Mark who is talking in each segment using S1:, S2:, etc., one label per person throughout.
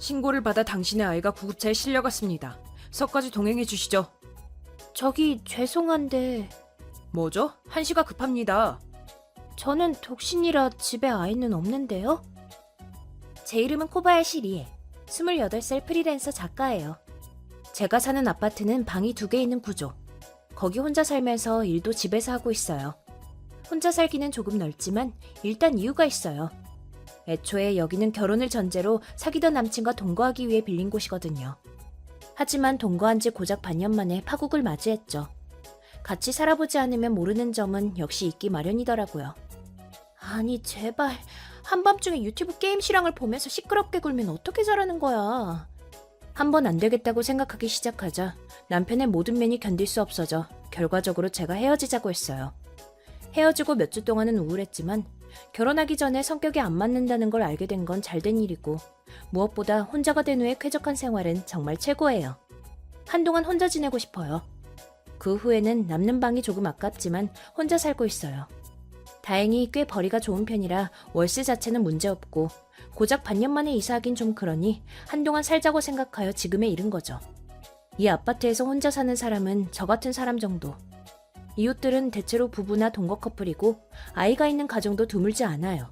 S1: 신고를 받아 당신의 아이가 구급차에 실려갔습니다. 서까지 동행해 주시죠.
S2: 저기 죄송한데
S1: 뭐죠? 한시가 급합니다.
S2: 저는 독신이라 집에 아이는 없는데요? 제 이름은 코바야시 리에, 28살 프리랜서 작가예요. 제가 사는 아파트는 방이 2개 있는 구조. 거기 혼자 살면서 일도 집에서 하고 있어요. 혼자 살기는 조금 넓지만 일단 이유가 있어요. 애초에 여기는 결혼을 전제로 사귀던 남친과 동거하기 위해 빌린 곳이거든요. 하지만 동거한 지 고작 반년 만에 파국을 맞이했죠. 같이 살아보지 않으면 모르는 점은 역시 있기 마련이더라고요. 아니 제발 한밤중에 유튜브 게임 실황을 보면서 시끄럽게 굴면 어떻게 자라는 거야. 한번 안 되겠다고 생각하기 시작하자 남편의 모든 면이 견딜 수 없어져 결과적으로 제가 헤어지자고 했어요. 헤어지고 몇 주 동안은 우울했지만 결혼하기 전에 성격이 안 맞는다는 걸 알게 된 건 잘된 일이고 무엇보다 혼자가 된 후의 쾌적한 생활은 정말 최고예요. 한동안 혼자 지내고 싶어요. 그 후에는 남는 방이 조금 아깝지만 혼자 살고 있어요. 다행히 꽤 벌이가 좋은 편이라 월세 자체는 문제없고 고작 반년 만에 이사하긴 좀 그러니 한동안 살자고 생각하여 지금에 이른 거죠. 이 아파트에서 혼자 사는 사람은 저 같은 사람 정도. 이웃들은 대체로 부부나 동거 커플이고 아이가 있는 가정도 드물지 않아요.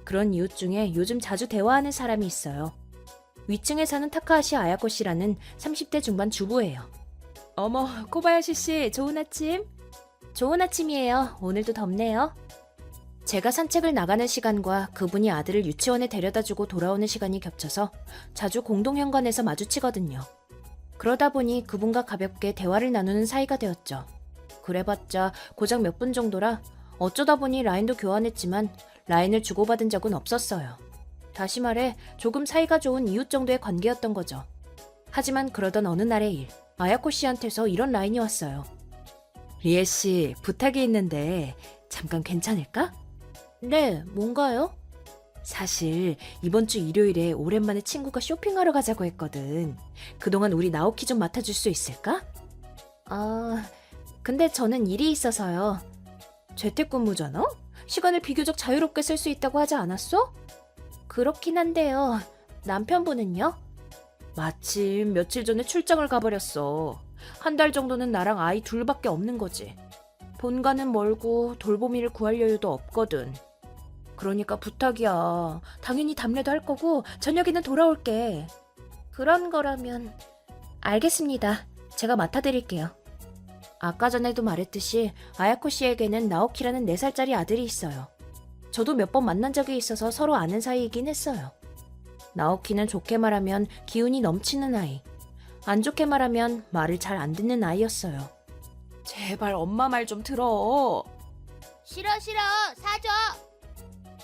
S2: 그런 이웃 중에 요즘 자주 대화하는 사람이 있어요. 위층에 사는 타카하시 아야코 씨라는 30대 중반 주부예요.
S1: 어머, 코바야시 씨, 좋은 아침.
S2: 좋은 아침이에요. 오늘도 덥네요. 제가 산책을 나가는 시간과 그분이 아들을 유치원에 데려다주고 돌아오는 시간이 겹쳐서 자주 공동현관에서 마주치거든요. 그러다 보니 그분과 가볍게 대화를 나누는 사이가 되었죠. 그래봤자 고작 몇 분 정도라 어쩌다 보니 라인도 교환했지만 라인을 주고받은 적은 없었어요. 다시 말해 조금 사이가 좋은 이웃 정도의 관계였던 거죠. 하지만 그러던 어느 날의 일, 아야코 씨한테서 이런 라인이 왔어요.
S1: 리에 씨, 부탁이 있는데 잠깐 괜찮을까?
S2: 네, 뭔가요?
S1: 사실 이번 주 일요일에 오랜만에 친구가 쇼핑하러 가자고 했거든. 그동안 우리 나오키 좀 맡아줄 수 있을까?
S2: 근데 저는 일이 있어서요.
S1: 재택근무잖아? 시간을 비교적 자유롭게 쓸 수 있다고 하지 않았어?
S2: 그렇긴 한데요. 남편분은요?
S1: 마침 며칠 전에 출장을 가버렸어. 한 달 정도는 나랑 아이 둘밖에 없는 거지. 본가는 멀고 돌보미를 구할 여유도 없거든. 그러니까 부탁이야. 당연히 답례도 할 거고 저녁에는 돌아올게.
S2: 그런 거라면 알겠습니다. 제가 맡아드릴게요. 아까 전에도 말했듯이 아야코 씨에게는 나오키라는 4살짜리 아들이 있어요. 저도 몇 번 만난 적이 있어서 서로 아는 사이이긴 했어요. 나오키는 좋게 말하면 기운이 넘치는 아이, 안 좋게 말하면 말을 잘 안 듣는 아이였어요.
S1: 제발 엄마 말 좀 들어.
S3: 싫어 사줘.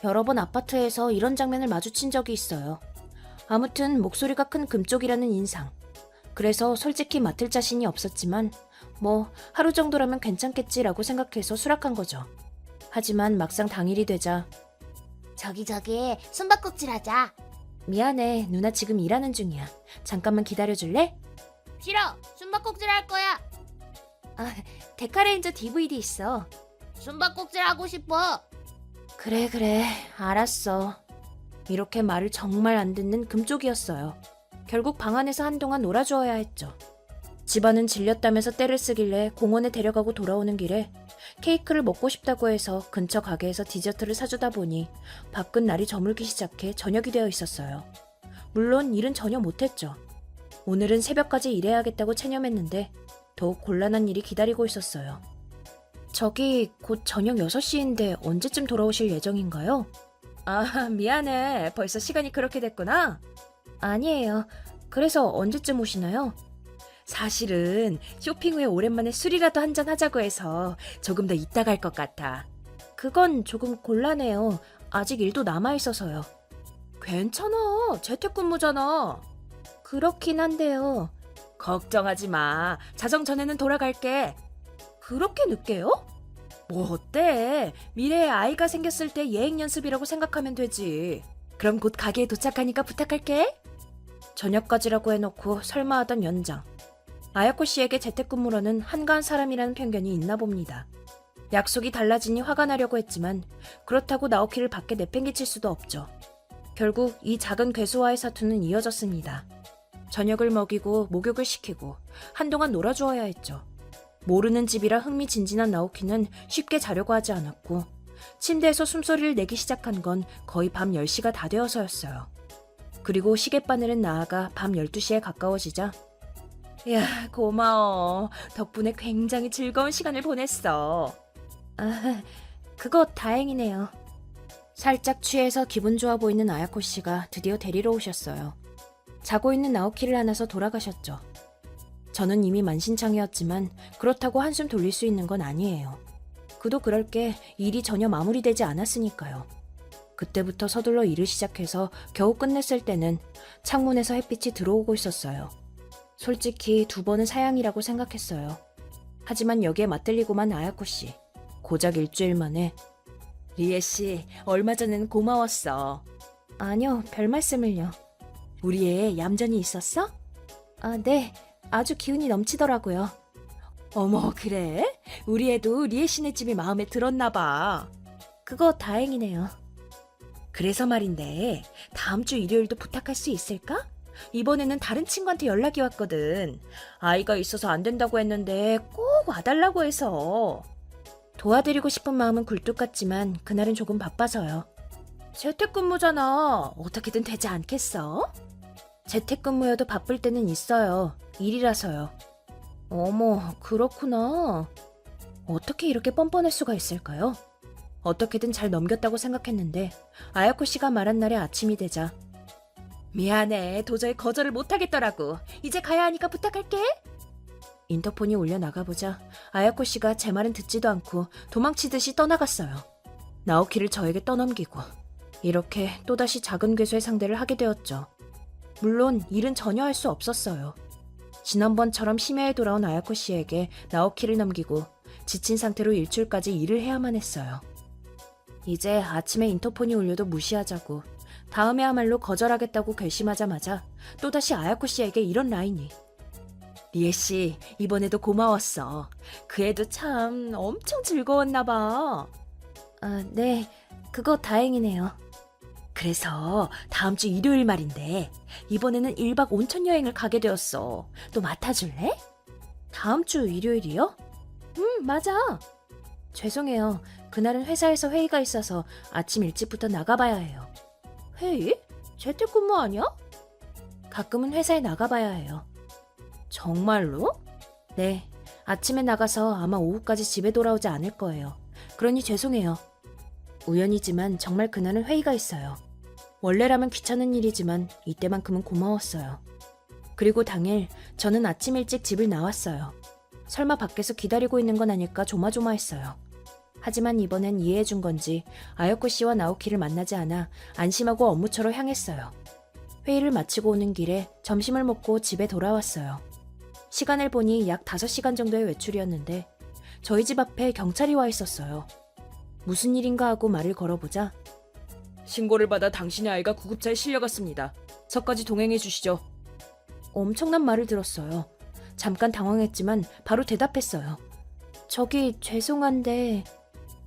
S2: 여러 번 아파트에서 이런 장면을 마주친 적이 있어요. 아무튼 목소리가 큰 금쪽이라는 인상. 그래서 솔직히 맡을 자신이 없었지만 뭐 하루 정도라면 괜찮겠지라고 생각해서 수락한 거죠. 하지만 막상 당일이 되자
S3: 저기 숨바꼭질 하자.
S2: 미안해, 누나 지금 일하는 중이야. 잠깐만 기다려줄래?
S3: 싫어, 숨바꼭질 할 거야.
S2: 데카레인저 DVD 있어.
S3: 숨바꼭질 하고 싶어.
S2: 그래, 알았어. 이렇게 말을 정말 안 듣는 금쪽이었어요. 결국 방 안에서 한동안 놀아주어야 했죠. 집안은 질렸다면서 떼를 쓰길래 공원에 데려가고 돌아오는 길에 케이크를 먹고 싶다고 해서 근처 가게에서 디저트를 사주다 보니 밖은 날이 저물기 시작해 저녁이 되어 있었어요. 물론 일은 전혀 못했죠. 오늘은 새벽까지 일해야겠다고 체념했는데 더욱 곤란한 일이 기다리고 있었어요. 저기 곧 저녁 6시인데 언제쯤 돌아오실 예정인가요?
S1: 미안해. 벌써 시간이 그렇게 됐구나.
S2: 아니에요. 그래서 언제쯤 오시나요?
S1: 사실은 쇼핑 후에 오랜만에 술이라도 한잔 하자고 해서 조금 더 이따 갈 것 같아.
S2: 그건 조금 곤란해요. 아직 일도 남아있어서요.
S1: 괜찮아. 재택근무잖아.
S2: 그렇긴 한데요.
S1: 걱정하지 마. 자정 전에는 돌아갈게.
S2: 그렇게 늦게요?
S1: 뭐 어때? 미래에 아이가 생겼을 때 예행 연습이라고 생각하면 되지. 그럼 곧 가게에 도착하니까 부탁할게.
S2: 저녁까지라고 해놓고 설마 하던 연장. 아야코 씨에게 재택근무라는 한가한 사람이라는 편견이 있나 봅니다. 약속이 달라지니 화가 나려고 했지만 그렇다고 나오키를 밖에 내팽개칠 수도 없죠.
S1: 결국 이 작은 괴수와의 사투는 이어졌습니다. 저녁을 먹이고 목욕을 시키고 한동안 놀아주어야 했죠. 모르는 집이라 흥미진진한 나오키는 쉽게 자려고 하지 않았고 침대에서 숨소리를 내기 시작한 건 거의 밤 10시가 다 되어서였어요. 그리고 시계바늘은 나아가 밤 12시에 가까워지자 야, 고마워. 덕분에 굉장히 즐거운 시간을 보냈어.
S2: 아, 그거 다행이네요.
S1: 살짝 취해서 기분 좋아 보이는 아야코 씨가 드디어 데리러 오셨어요. 자고 있는 나오키를 안아서 돌아가셨죠. 저는 이미 만신창이었지만 그렇다고 한숨 돌릴 수 있는 건 아니에요. 그도 그럴 게 일이 전혀 마무리되지 않았으니까요. 그때부터 서둘러 일을 시작해서 겨우 끝냈을 때는 창문에서 햇빛이 들어오고 있었어요. 솔직히 2번은 사양이라고 생각했어요. 하지만 여기에 맞들리고만 아야코 씨. 고작 일주일 만에 리에 씨, 얼마 전에는 고마웠어.
S2: 아니요, 별 말씀을요.
S1: 우리 애 얌전히 있었어?
S2: 아, 네. 아주 기운이 넘치더라고요.
S1: 어머, 그래? 우리 애도 리에 씨네 집이 마음에 들었나 봐.
S2: 그거 다행이네요.
S1: 그래서 말인데 다음 주 일요일도 부탁할 수 있을까? 이번에는 다른 친구한테 연락이 왔거든. 아이가 있어서 안 된다고 했는데 꼭 와달라고 해서.
S2: 도와드리고 싶은 마음은 굴뚝 같지만 그날은 조금 바빠서요.
S1: 재택근무잖아. 어떻게든 되지 않겠어?
S2: 재택근무여도 바쁠 때는 있어요. 일이라서요. 어머, 그렇구나. 어떻게 이렇게 뻔뻔할 수가 있을까요?
S1: 어떻게든 잘 넘겼다고 생각했는데 아야코 씨가 말한 날의 아침이 되자 미안해. 도저히 거절을 못하겠더라고. 이제 가야 하니까 부탁할게. 인터폰이 울려 나가보자 아야코 씨가 제 말은 듣지도 않고 도망치듯이 떠나갔어요. 나오키를 저에게 떠넘기고 이렇게 또다시 작은 괴수의 상대를 하게 되었죠. 물론 일은 전혀 할 수 없었어요. 지난번처럼 심야에 돌아온 아야코 씨에게 나오키를 넘기고 지친 상태로 일출까지 일을 해야만 했어요. 이제 아침에 인터폰이 울려도 무시하자고 다음에야말로 거절하겠다고 결심하자마자 또다시 아야코 씨에게 이런 라인이 리에 씨, 이번에도 고마웠어. 그 애도 참 엄청 즐거웠나 봐.
S2: 아, 네. 그거 다행이네요.
S1: 그래서 다음 주 일요일 말인데 이번에는 1박 온천 여행을 가게 되었어. 또 맡아줄래?
S2: 다음 주 일요일이요? 맞아. 죄송해요. 그날은 회사에서 회의가 있어서 아침 일찍부터 나가봐야 해요.
S1: 회의? 재택근무 아니야?
S2: 가끔은 회사에 나가봐야 해요.
S1: 정말로?
S2: 네. 아침에 나가서 아마 오후까지 집에 돌아오지 않을 거예요. 그러니 죄송해요. 우연이지만 정말 그날은 회의가 있어요. 원래라면 귀찮은 일이지만 이때만큼은 고마웠어요. 그리고 당일 저는 아침 일찍 집을 나왔어요. 설마 밖에서 기다리고 있는 건 아닐까 조마조마했어요. 하지만 이번엔 이해해준 건지 아야코 씨와 나오키를 만나지 않아 안심하고 업무처로 향했어요. 회의를 마치고 오는 길에 점심을 먹고 집에 돌아왔어요. 시간을 보니 약 5시간 정도의 외출이었는데 저희 집 앞에 경찰이 와 있었어요. 무슨 일인가 하고 말을 걸어보자
S1: 신고를 받아 당신의 아이가 구급차에 실려갔습니다. 저까지 동행해 주시죠.
S2: 엄청난 말을 들었어요. 잠깐 당황했지만 바로 대답했어요. 저기 죄송한데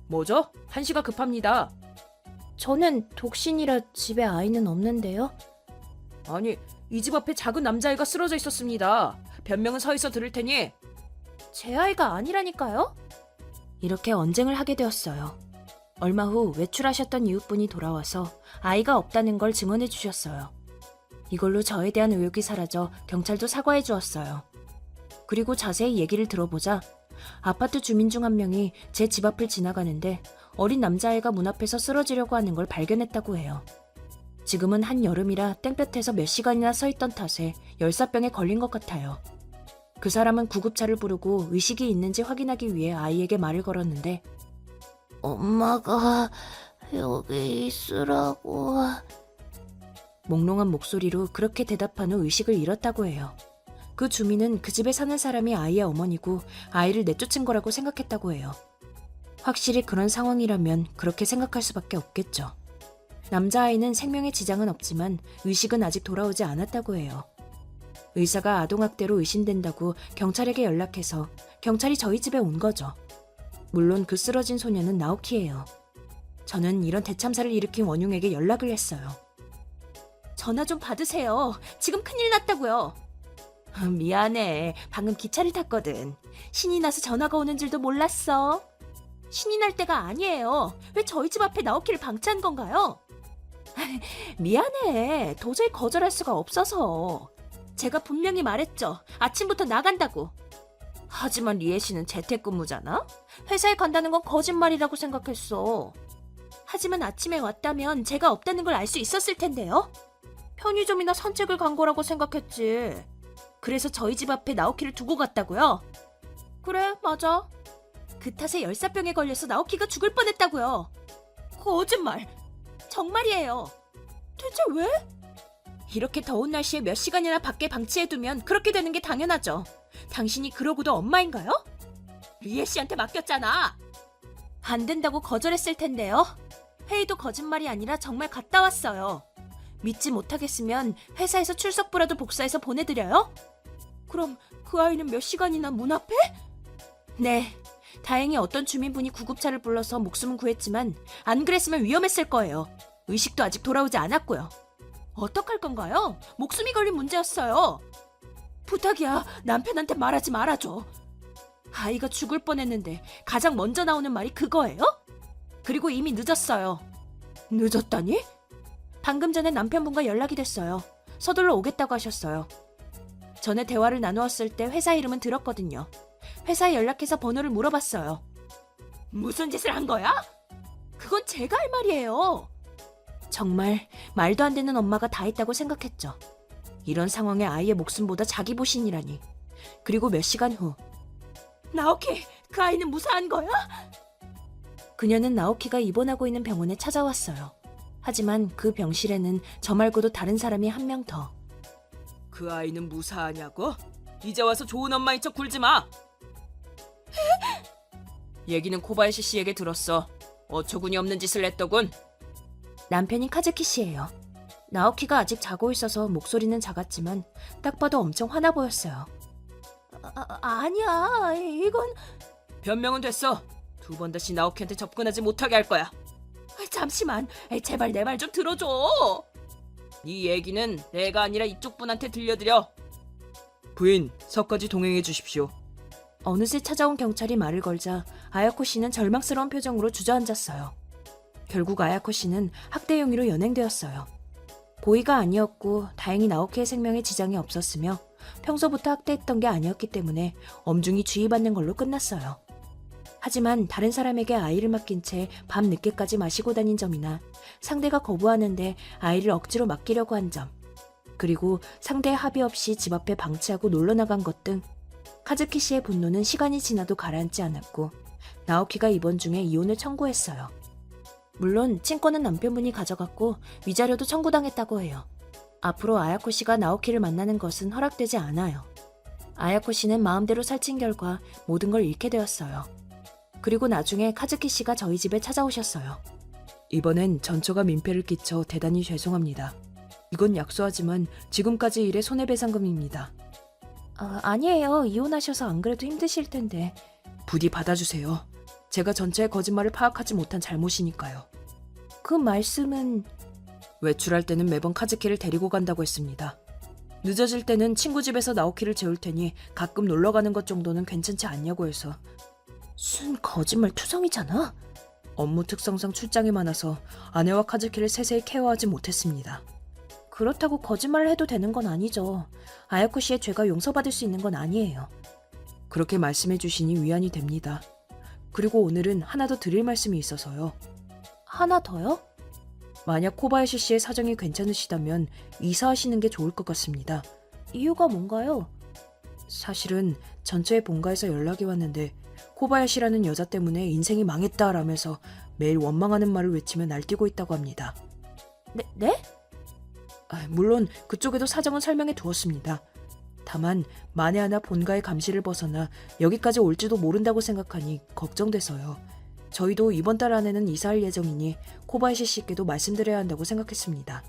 S1: 뭐죠? 한시가 급합니다.
S2: 저는 독신이라 집에 아이는 없는데요.
S1: 아니, 이 집 앞에 작은 남자아이가 쓰러져 있었습니다. 변명은 서있어 들을 테니.
S2: 제 아이가 아니라니까요?
S1: 이렇게 언쟁을 하게 되었어요. 얼마 후 외출하셨던 이웃분이 돌아와서 아이가 없다는 걸 증언해 주셨어요. 이걸로 저에 대한 의혹이 사라져 경찰도 사과해 주었어요. 그리고 자세히 얘기를 들어보자 아파트 주민 중 한 명이 제 집 앞을 지나가는데 어린 남자아이가 문 앞에서 쓰러지려고 하는 걸 발견했다고 해요. 지금은 한여름이라 땡볕에서 몇 시간이나 서 있던 탓에 열사병에 걸린 것 같아요. 그 사람은 구급차를 부르고 의식이 있는지 확인하기 위해 아이에게 말을 걸었는데
S3: 엄마가 여기 있으라고.
S1: 몽롱한 목소리로 그렇게 대답한 후 의식을 잃었다고 해요. 그 주민은 그 집에 사는 사람이 아이의 어머니고 아이를 내쫓은 거라고 생각했다고 해요. 확실히 그런 상황이라면 그렇게 생각할 수밖에 없겠죠. 남자아이는 생명에 지장은 없지만 의식은 아직 돌아오지 않았다고 해요. 의사가 아동학대로 의심된다고 경찰에게 연락해서 경찰이 저희 집에 온 거죠. 물론 그 쓰러진 소녀는 나오키예요. 저는 이런 대참사를 일으킨 원흉에게 연락을 했어요. 전화 좀 받으세요. 지금 큰일 났다고요. 미안해. 방금 기차를 탔거든. 신이 나서 전화가 오는 줄도 몰랐어. 신이 날 때가 아니에요. 왜 저희 집 앞에 나오키를 방치한 건가요? 미안해. 도저히 거절할 수가 없어서. 제가 분명히 말했죠. 아침부터 나간다고. 하지만 리에 씨는 재택근무잖아? 회사에 간다는 건 거짓말이라고 생각했어. 하지만 아침에 왔다면 제가 없다는 걸 알 수 있었을 텐데요. 편의점이나 산책을 간 거라고 생각했지. 그래서 저희 집 앞에 나오키를 두고 갔다고요? 그래, 맞아. 그 탓에 열사병에 걸려서 나오키가 죽을 뻔했다고요. 거짓말. 정말이에요. 대체 왜? 이렇게 더운 날씨에 몇 시간이나 밖에 방치해두면 그렇게 되는 게 당연하죠. 당신이 그러고도 엄마인가요? 리에 씨한테 맡겼잖아. 안 된다고 거절했을 텐데요. 회의도 거짓말이 아니라 정말 갔다 왔어요. 믿지 못하겠으면 회사에서 출석부라도 복사해서 보내드려요? 그럼 그 아이는 몇 시간이나 문 앞에? 네. 다행히 어떤 주민분이 구급차를 불러서 목숨은 구했지만 안 그랬으면 위험했을 거예요. 의식도 아직 돌아오지 않았고요. 어떡할 건가요? 목숨이 걸린 문제였어요. 부탁이야. 남편한테 말하지 말아줘. 아이가 죽을 뻔했는데 가장 먼저 나오는 말이 그거예요? 그리고 이미 늦었어요. 늦었다니? 방금 전에 남편분과 연락이 됐어요. 서둘러 오겠다고 하셨어요. 전에 대화를 나누었을 때 회사 이름은 들었거든요. 회사에 연락해서 번호를 물어봤어요. 무슨 짓을 한 거야? 그건 제가 할 말이에요. 정말 말도 안 되는 엄마가 다 했다고 생각했죠. 이런 상황에 아이의 목숨보다 자기 보신이라니. 그리고 몇 시간 후. 나오키, 그 아이는 무사한 거야? 그녀는 나오키가 입원하고 있는 병원에 찾아왔어요. 하지만 그 병실에는 저 말고도 다른 사람이 한 명 더. 그 아이는 무사하냐고? 이제 와서 좋은 엄마인 척 굴지 마. 얘기는 코바야시 씨에게 들었어. 어처구니 없는 짓을 했더군. 남편인 카즈키 씨예요. 나오키가 아직 자고 있어서 목소리는 작았지만 딱 봐도 엄청 화나 보였어요. 아니야, 이건... 변명은 됐어. 두 번 다시 나오키한테 접근하지 못하게 할 거야. 잠시만, 제발 내 말 좀 들어줘. 네 얘기는 내가 아니라 이쪽 분한테 들려드려. 부인, 서까지 동행해 주십시오. 어느새 찾아온 경찰이 말을 걸자 아야코 씨는 절망스러운 표정으로 주저앉았어요. 결국 아야코 씨는 학대 용의로 연행되었어요. 고의가 아니었고 다행히 나오키의 생명에 지장이 없었으며 평소부터 학대했던 게 아니었기 때문에 엄중히 주의받는 걸로 끝났어요. 하지만 다른 사람에게 아이를 맡긴 채 밤 늦게까지 마시고 다닌 점이나 상대가 거부하는데 아이를 억지로 맡기려고 한 점, 그리고 상대의 합의 없이 집 앞에 방치하고 놀러 나간 것 등 카즈키 씨의 분노는 시간이 지나도 가라앉지 않았고 나오키가 입원 중에 이혼을 청구했어요. 물론 친권은 남편분이 가져갔고 위자료도 청구당했다고 해요. 앞으로 아야코 씨가 나오키를 만나는 것은 허락되지 않아요. 아야코 씨는 마음대로 살찐 결과 모든 걸 잃게 되었어요. 그리고 나중에 카즈키 씨가 저희 집에 찾아오셨어요. 이번엔 전처가 민폐를 끼쳐 대단히 죄송합니다. 이건 약소하지만 지금까지 일의 손해배상금입니다. 아니에요. 이혼하셔서 안 그래도 힘드실 텐데. 부디 받아주세요. 제가 전체의 거짓말을 파악하지 못한 잘못이니까요. 그 말씀은... 외출할 때는 매번 카즈키를 데리고 간다고 했습니다. 늦어질 때는 친구 집에서 나오키를 재울 테니 가끔 놀러가는 것 정도는 괜찮지 않냐고 해서. 순 거짓말 투성이잖아. 업무 특성상 출장이 많아서 아내와 카즈키를 세세히 케어하지 못했습니다. 그렇다고 거짓말을 해도 되는 건 아니죠. 아야코 씨의 죄가 용서받을 수 있는 건 아니에요. 그렇게 말씀해 주시니 위안이 됩니다. 그리고 오늘은 하나 더 드릴 말씀이 있어서요. 하나 더요? 만약 코바야시 씨의 사정이 괜찮으시다면 이사하시는 게 좋을 것 같습니다. 이유가 뭔가요? 사실은 전처의 본가에서 연락이 왔는데 코바야시라는 여자 때문에 인생이 망했다라면서 매일 원망하는 말을 외치며 날뛰고 있다고 합니다. 네? 물론 그쪽에도 사정은 설명해 두었습니다. 다만 만에 하나 본가의 감시를 벗어나 여기까지 올지도 모른다고 생각하니 걱정돼서요. 저희도 이번 달 안에는 이사할 예정이니 코바야시 씨께도 말씀드려야 한다고 생각했습니다.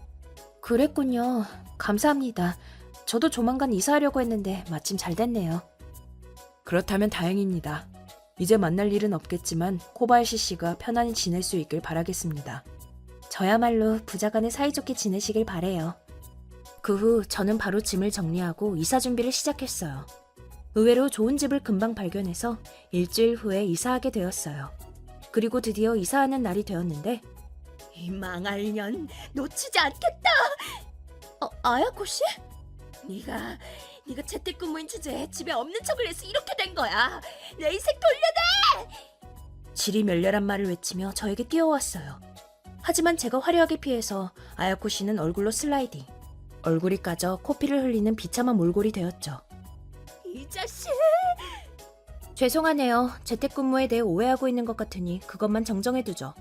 S1: 그랬군요. 감사합니다. 저도 조만간 이사하려고 했는데 마침 잘 됐네요. 그렇다면 다행입니다. 이제 만날 일은 없겠지만 코바야시 씨가 편안히 지낼 수 있길 바라겠습니다. 저야말로 부자간에 사이좋게 지내시길 바래요.
S2: 그 후 저는 바로 짐을 정리하고 이사 준비를 시작했어요. 의외로 좋은 집을 금방 발견해서 일주일 후에 이사하게 되었어요. 그리고 드디어 이사하는 날이 되었는데
S1: 이 망할 년 놓치지 않겠다.
S2: 아야코 씨?
S1: 네가 재택근무인 주제에 집에 없는 척을 해서 이렇게 된 거야. 내 인생 돌려내!
S2: 질이 멸렬한 말을 외치며 저에게 뛰어왔어요. 하지만 제가 화려하게 피해서 아야코 씨는 얼굴로 슬라이딩. 얼굴이 까져 코피를 흘리는 비참한 몰골이 되었죠.
S1: 이 자식!
S2: 죄송하네요. 재택근무에 대해 오해하고 있는 것 같으니 그것만 정정해두죠.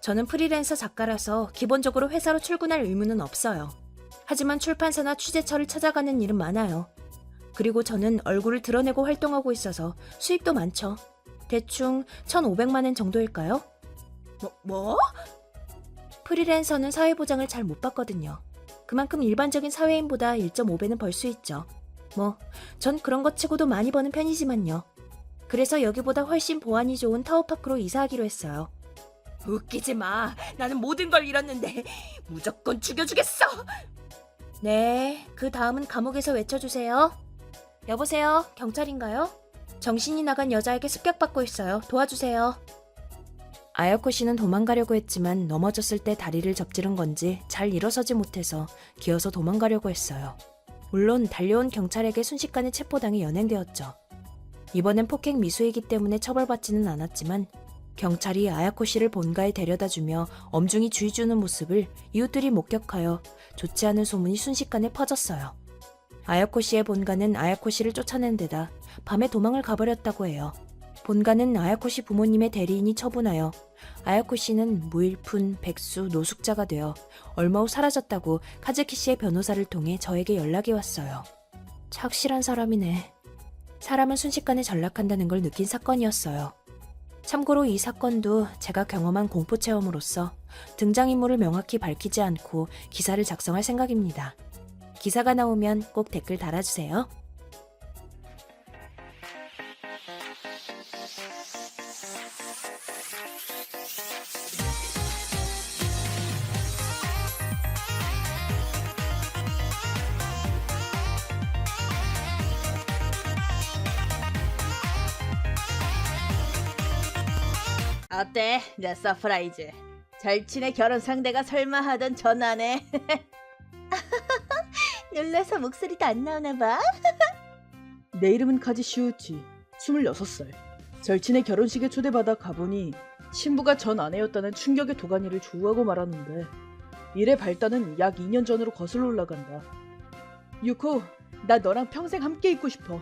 S2: 저는 프리랜서 작가라서 기본적으로 회사로 출근할 의무는 없어요. 하지만 출판사나 취재처를 찾아가는 일은 많아요. 그리고 저는 얼굴을 드러내고 활동하고 있어서 수입도 많죠. 대충 1,500만 엔 정도일까요?
S1: 뭐?
S2: 프리랜서는 사회보장을 잘 못 받거든요. 그만큼 일반적인 사회인보다 1.5배는 벌 수 있죠. 전 그런 것 치고도 많이 버는 편이지만요. 그래서 여기보다 훨씬 보안이 좋은 타워파크로 이사하기로 했어요.
S1: 웃기지 마. 나는 모든 걸 잃었는데 무조건 죽여주겠어.
S2: 네, 그 다음은 감옥에서 외쳐주세요. 여보세요, 경찰인가요? 정신이 나간 여자에게 습격받고 있어요. 도와주세요. 아야코 씨는 도망가려고 했지만 넘어졌을 때 다리를 접지른 건지 잘 일어서지 못해서 기어서 도망가려고 했어요. 물론 달려온 경찰에게 순식간에 체포당해 연행되었죠. 이번엔 폭행 미수이기 때문에 처벌받지는 않았지만 경찰이 아야코 씨를 본가에 데려다주며 엄중히 주의 주는 모습을 이웃들이 목격하여 좋지 않은 소문이 순식간에 퍼졌어요. 아야코 씨의 본가는 아야코 씨를 쫓아낸 데다 밤에 도망을 가버렸다고 해요. 본가는 아야코 씨 부모님의 대리인이 처분하여 아야코 씨는 무일푼, 백수, 노숙자가 되어 얼마 후 사라졌다고 카즈키 씨의 변호사를 통해 저에게 연락이 왔어요. 착실한 사람이네. 사람은 순식간에 전락한다는 걸 느낀 사건이었어요. 참고로 이 사건도 제가 경험한 공포 체험으로서 등장인물을 명확히 밝히지 않고 기사를 작성할 생각입니다. 기사가 나오면 꼭 댓글 달아주세요.
S4: 어때? 내 서프라이즈. 절친의 결혼 상대가 설마 하던 전화네. 놀라서 목소리도 안 나오나 봐.
S5: 내 이름은 카지 시우치, 26살. 절친의 결혼식에 초대받아 가보니 신부가 전 아내였다는 충격의 도가니를 조우하고 말았는데 일의 발단은 약 2년 전으로 거슬러 올라간다. 유코, 나 너랑 평생 함께 있고 싶어.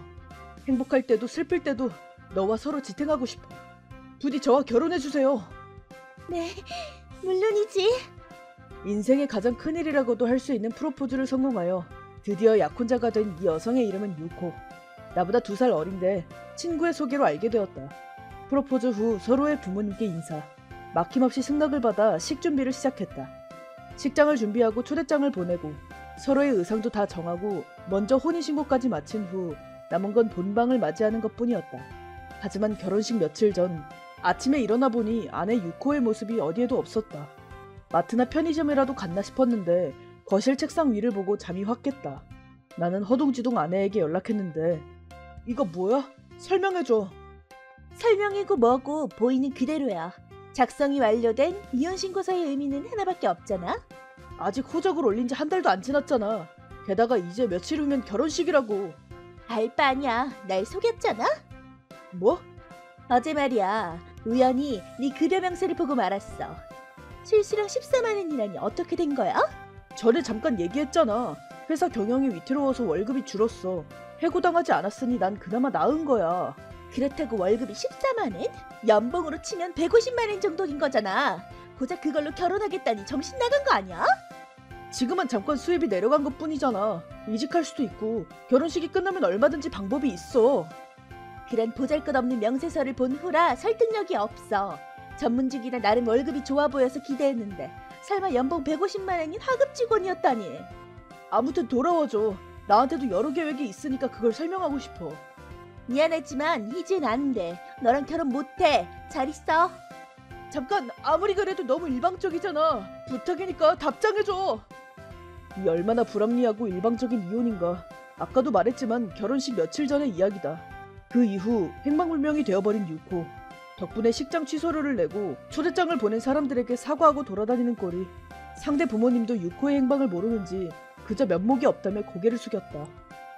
S5: 행복할 때도 슬플 때도 너와 서로 지탱하고 싶어. 부디 저와 결혼해주세요.
S4: 네, 물론이지.
S5: 인생의 가장 큰일이라고도 할 수 있는 프로포즈를 성공하여 드디어 약혼자가 된 이 여성의 이름은 유코. 나보다 2살 어린데 친구의 소개로 알게 되었다. 프로포즈 후 서로의 부모님께 인사. 막힘없이 승낙을 받아 식준비를 시작했다. 식장을 준비하고 초대장을 보내고 서로의 의상도 다 정하고 먼저 혼인신고까지 마친 후 남은 건 본방을 맞이하는 것뿐이었다. 하지만 결혼식 며칠 전 아침에 일어나 보니 아내 유코의 모습이 어디에도 없었다. 마트나 편의점이라도 갔나 싶었는데 거실 책상 위를 보고 잠이 확 깼다. 나는 허둥지둥 아내에게 연락했는데 이거 뭐야? 설명해줘.
S4: 설명이고 뭐고 보이는 그대로야. 작성이 완료된 이혼신고서의 의미는 하나밖에 없잖아.
S5: 아직 호적을 올린 지 1달도 안 지났잖아. 게다가 이제 며칠 후면 결혼식이라고.
S4: 알 바 아냐. 날 속였잖아.
S5: 뭐?
S4: 어제 말이야. 우연히 네 급여 명세를 보고 말았어. 실수령 14만 원이라니 어떻게 된 거야?
S5: 전에 잠깐 얘기했잖아. 회사 경영이 위태로워서 월급이 줄었어. 해고당하지 않았으니 난 그나마 나은 거야.
S4: 그렇다고 월급이 14만 원? 연봉으로 치면 150만 원 정도인 거잖아. 고작 그걸로 결혼하겠다니 정신 나간 거 아니야?
S5: 지금은 잠깐 수입이 내려간 것 뿐이잖아. 이직할 수도 있고 결혼식이 끝나면 얼마든지 방법이 있어.
S4: 그런 보잘것없는 명세서를 본 후라 설득력이 없어. 전문직이라 나름 월급이 좋아 보여서 기대했는데 설마 연봉 150만 원인 하급 직원이었다니.
S5: 아무튼 돌아와줘. 나한테도 여러 계획이 있으니까 그걸 설명하고 싶어.
S4: 미안하지만 이젠 안 돼. 너랑 결혼 못해. 잘 있어.
S5: 잠깐, 아무리 그래도 너무 일방적이잖아. 부탁이니까 답장해줘. 이 얼마나 불합리하고 일방적인 이혼인가. 아까도 말했지만 결혼식 며칠 전의 이야기다. 그 이후 행방불명이 되어버린 유코. 덕분에 식장 취소료를 내고 초대장을 보낸 사람들에게 사과하고 돌아다니는 꼴이. 상대 부모님도 유코의 행방을 모르는지 그저 면목이 없다며 고개를 숙였다.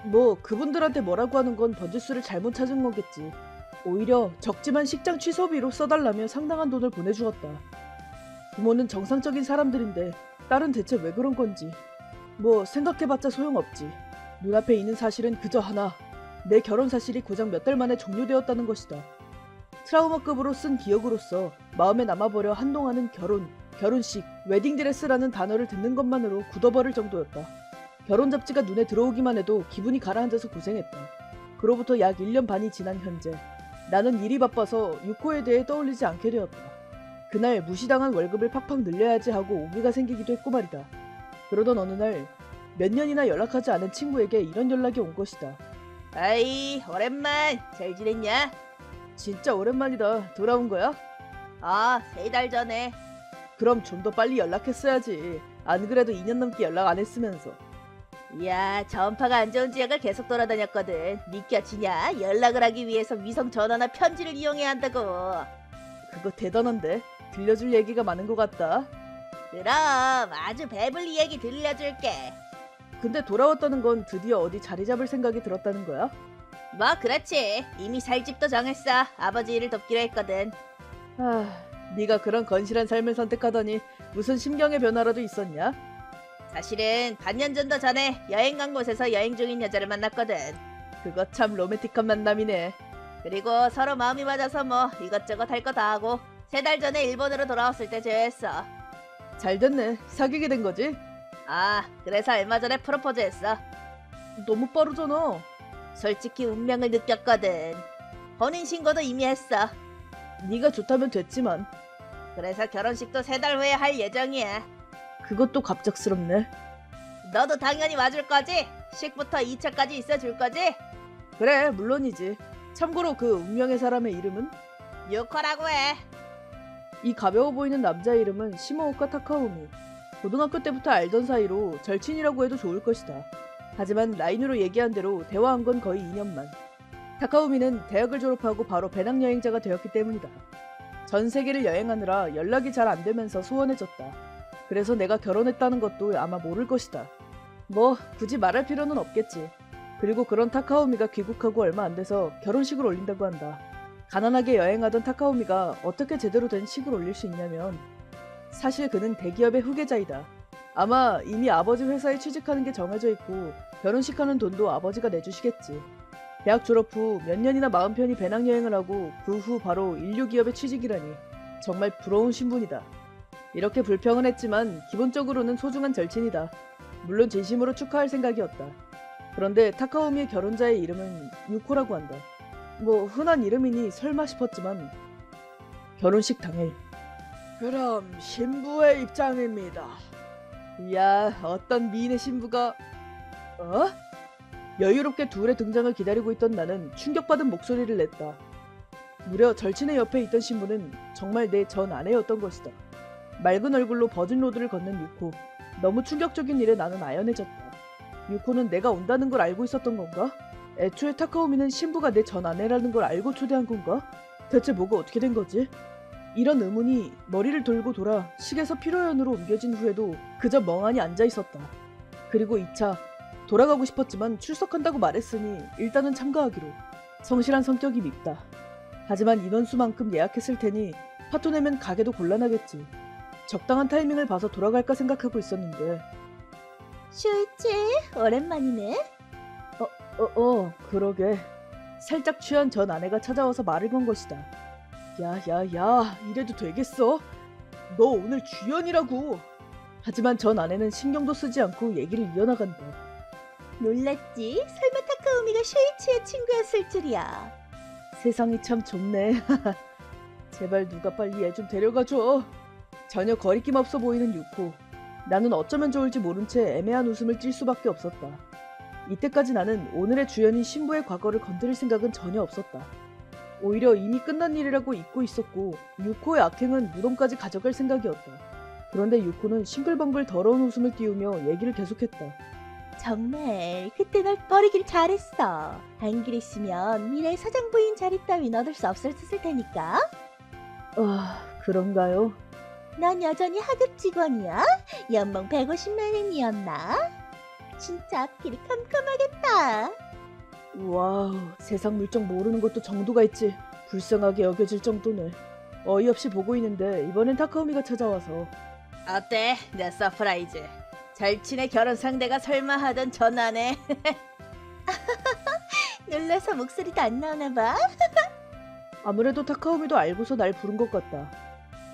S5: 뭐 그분들한테 뭐라고 하는 건 번지수를 잘못 찾은 거겠지. 오히려 적지만 식장 취소비로 써달라며 상당한 돈을 보내주었다. 부모는 정상적인 사람들인데 딸은 대체 왜 그런 건지. 뭐 생각해봤자 소용없지. 눈앞에 있는 사실은 그저 하나. 내 결혼 사실이 고작 몇 달 만에 종료되었다는 것이다. 트라우마급으로 쓴 기억으로서 마음에 남아버려 한동안은 결혼, 결혼식, 웨딩드레스라는 단어를 듣는 것만으로 굳어버릴 정도였다. 결혼 잡지가 눈에 들어오기만 해도 기분이 가라앉아서 고생했다. 그로부터 약 1년 반이 지난 현재 나는 일이 바빠서 유코에 대해 떠올리지 않게 되었다. 그날 무시당한 월급을 팍팍 늘려야지 하고 오기가 생기기도 했고 말이다. 그러던 어느 날 몇 년이나 연락하지 않은 친구에게 이런 연락이 온 것이다.
S4: 아이, 오랜만. 잘 지냈냐?
S5: 진짜 오랜만이다. 돌아온 거야?
S4: 아, 3달 전에.
S5: 그럼 좀 더 빨리 연락했어야지. 안 그래도 2년 넘게 연락 안 했으면서.
S4: 이야, 전파가 안 좋은 지역을 계속 돌아다녔거든. 믿겨지냐? 연락을 하기 위해서 위성 전화나 편지를 이용해야 한다고.
S5: 그거 대단한데? 들려줄 얘기가 많은 것 같다.
S4: 그럼 아주 배불리 얘기 들려줄게.
S5: 근데 돌아왔다는 건 드디어 어디 자리 잡을 생각이 들었다는 거야?
S4: 뭐 그렇지. 이미 살 집도 정했어. 아버지 일을 돕기로 했거든.
S5: 네가 그런 건실한 삶을 선택하더니 무슨 심경의 변화라도 있었냐?
S4: 사실은 반년 정도 전에 여행 간 곳에서 여행 중인 여자를 만났거든.
S5: 그거 참 로맨틱한 만남이네.
S4: 그리고 서로 마음이 맞아서 뭐 이것저것 할 거 다 하고 3달 전에 일본으로 돌아왔을 때 제외했어.
S5: 잘 됐네. 사귀게 된 거지?
S4: 아, 그래서 얼마 전에 프로포즈했어.
S5: 너무 빠르잖아.
S4: 솔직히 운명을 느꼈거든. 혼인신고도 이미 했어.
S5: 네가 좋다면 됐지만
S4: 그래서 결혼식도 3달 후에 할 예정이야.
S5: 그것도 갑작스럽네.
S4: 너도 당연히 와줄 거지? 식부터 2차까지 있어줄 거지?
S5: 그래, 물론이지. 참고로 그 운명의 사람의 이름은?
S4: 유코라고 해.
S5: 이 가벼워 보이는 남자 이름은 시모오카 타카오미. 고등학교 때부터 알던 사이로 절친이라고 해도 좋을 것이다. 하지만 라인으로 얘기한 대로 대화한 건 거의 2년만. 타카오미는 대학을 졸업하고 바로 배낭여행자가 되었기 때문이다. 전 세계를 여행하느라 연락이 잘 안 되면서 소원해졌다. 그래서 내가 결혼했다는 것도 아마 모를 것이다. 뭐 굳이 말할 필요는 없겠지. 그리고 그런 타카오미가 귀국하고 얼마 안 돼서 결혼식을 올린다고 한다. 가난하게 여행하던 타카오미가 어떻게 제대로 된 식을 올릴 수 있냐면 사실 그는 대기업의 후계자이다. 아마 이미 아버지 회사에 취직하는 게 정해져 있고 결혼식하는 돈도 아버지가 내주시겠지. 대학 졸업 후 몇 년이나 마음 편히 배낭여행을 하고 그 후 바로 인류기업에 취직이라니 정말 부러운 신분이다. 이렇게 불평은 했지만 기본적으로는 소중한 절친이다. 물론 진심으로 축하할 생각이었다. 그런데 타카오미의 결혼자의 이름은 유코라고 한다. 뭐 흔한 이름이니 설마 싶었지만 결혼식 당일 그럼 신부의 입장입니다. 이야, 어떤 미인의 신부가... 어? 여유롭게 둘의 등장을 기다리고 있던 나는 충격받은 목소리를 냈다. 무려 절친의 옆에 있던 신부는 정말 내 전 아내였던 것이다. 맑은 얼굴로 버진 로드를 걷는 유코. 너무 충격적인 일에 나는 아연해졌다. 유코는 내가 온다는 걸 알고 있었던 건가? 애초에 타카오미는 신부가 내 전 아내라는 걸 알고 초대한 건가? 대체 뭐가 어떻게 된 거지? 이런 의문이 머리를 돌고 돌아 식에서 피로연으로 옮겨진 후에도 그저 멍하니 앉아있었다. 그리고 2차, 돌아가고 싶었지만 출석한다고 말했으니 일단은 참가하기로. 성실한 성격이 밉다. 하지만 인원수만큼 예약했을 테니 파토 내면 가게도 곤란하겠지. 적당한 타이밍을 봐서 돌아갈까 생각하고 있었는데.
S4: 슈이치, 오랜만이네.
S5: 그러게. 살짝 취한 전 아내가 찾아와서 말을 건 것이다. 야, 이래도 되겠어? 너 오늘 주연이라고. 하지만 전 아내는 신경도 쓰지 않고 얘기를 이어나간다.
S4: 놀랐지? 설마 타카오미가 슈이치의 친구였을 줄이야.
S5: 세상이 참 좁네. 제발 누가 빨리 얘 좀 데려가줘. 전혀 거리낌 없어 보이는 유코. 나는 어쩌면 좋을지 모른 채 애매한 웃음을 찔 수밖에 없었다. 이때까지 나는 오늘의 주연인 신부의 과거를 건드릴 생각은 전혀 없었다. 오히려 이미 끝난 일이라고 잊고 있었고 유코의 악행은 무덤까지 가져갈 생각이었다. 그런데 유코는 싱글벙글 더러운 웃음을 띄우며 얘기를 계속했다.
S4: 정말 그때 널 버리길 잘했어. 안 그랬으면 미래의 사장 부인 자리 따윈 얻을 수 없었을 테니까.
S5: 그런가요?
S4: 넌 여전히 하급 직원이야? 연봉 150만 원이었나? 진짜 앞길이 컴컴하겠다.
S5: 와우, 세상 물정 모르는 것도 정도가 있지. 불쌍하게 여겨질 정도네. 어이없이 보고 있는데 이번엔 타카오미가 찾아와서
S4: 어때? 내 서프라이즈. 절친의 결혼 상대가 설마 하던 전화네. 놀라서 목소리도 안 나오나 봐.
S5: 아무래도 타카오미도 알고서 날 부른 것 같다.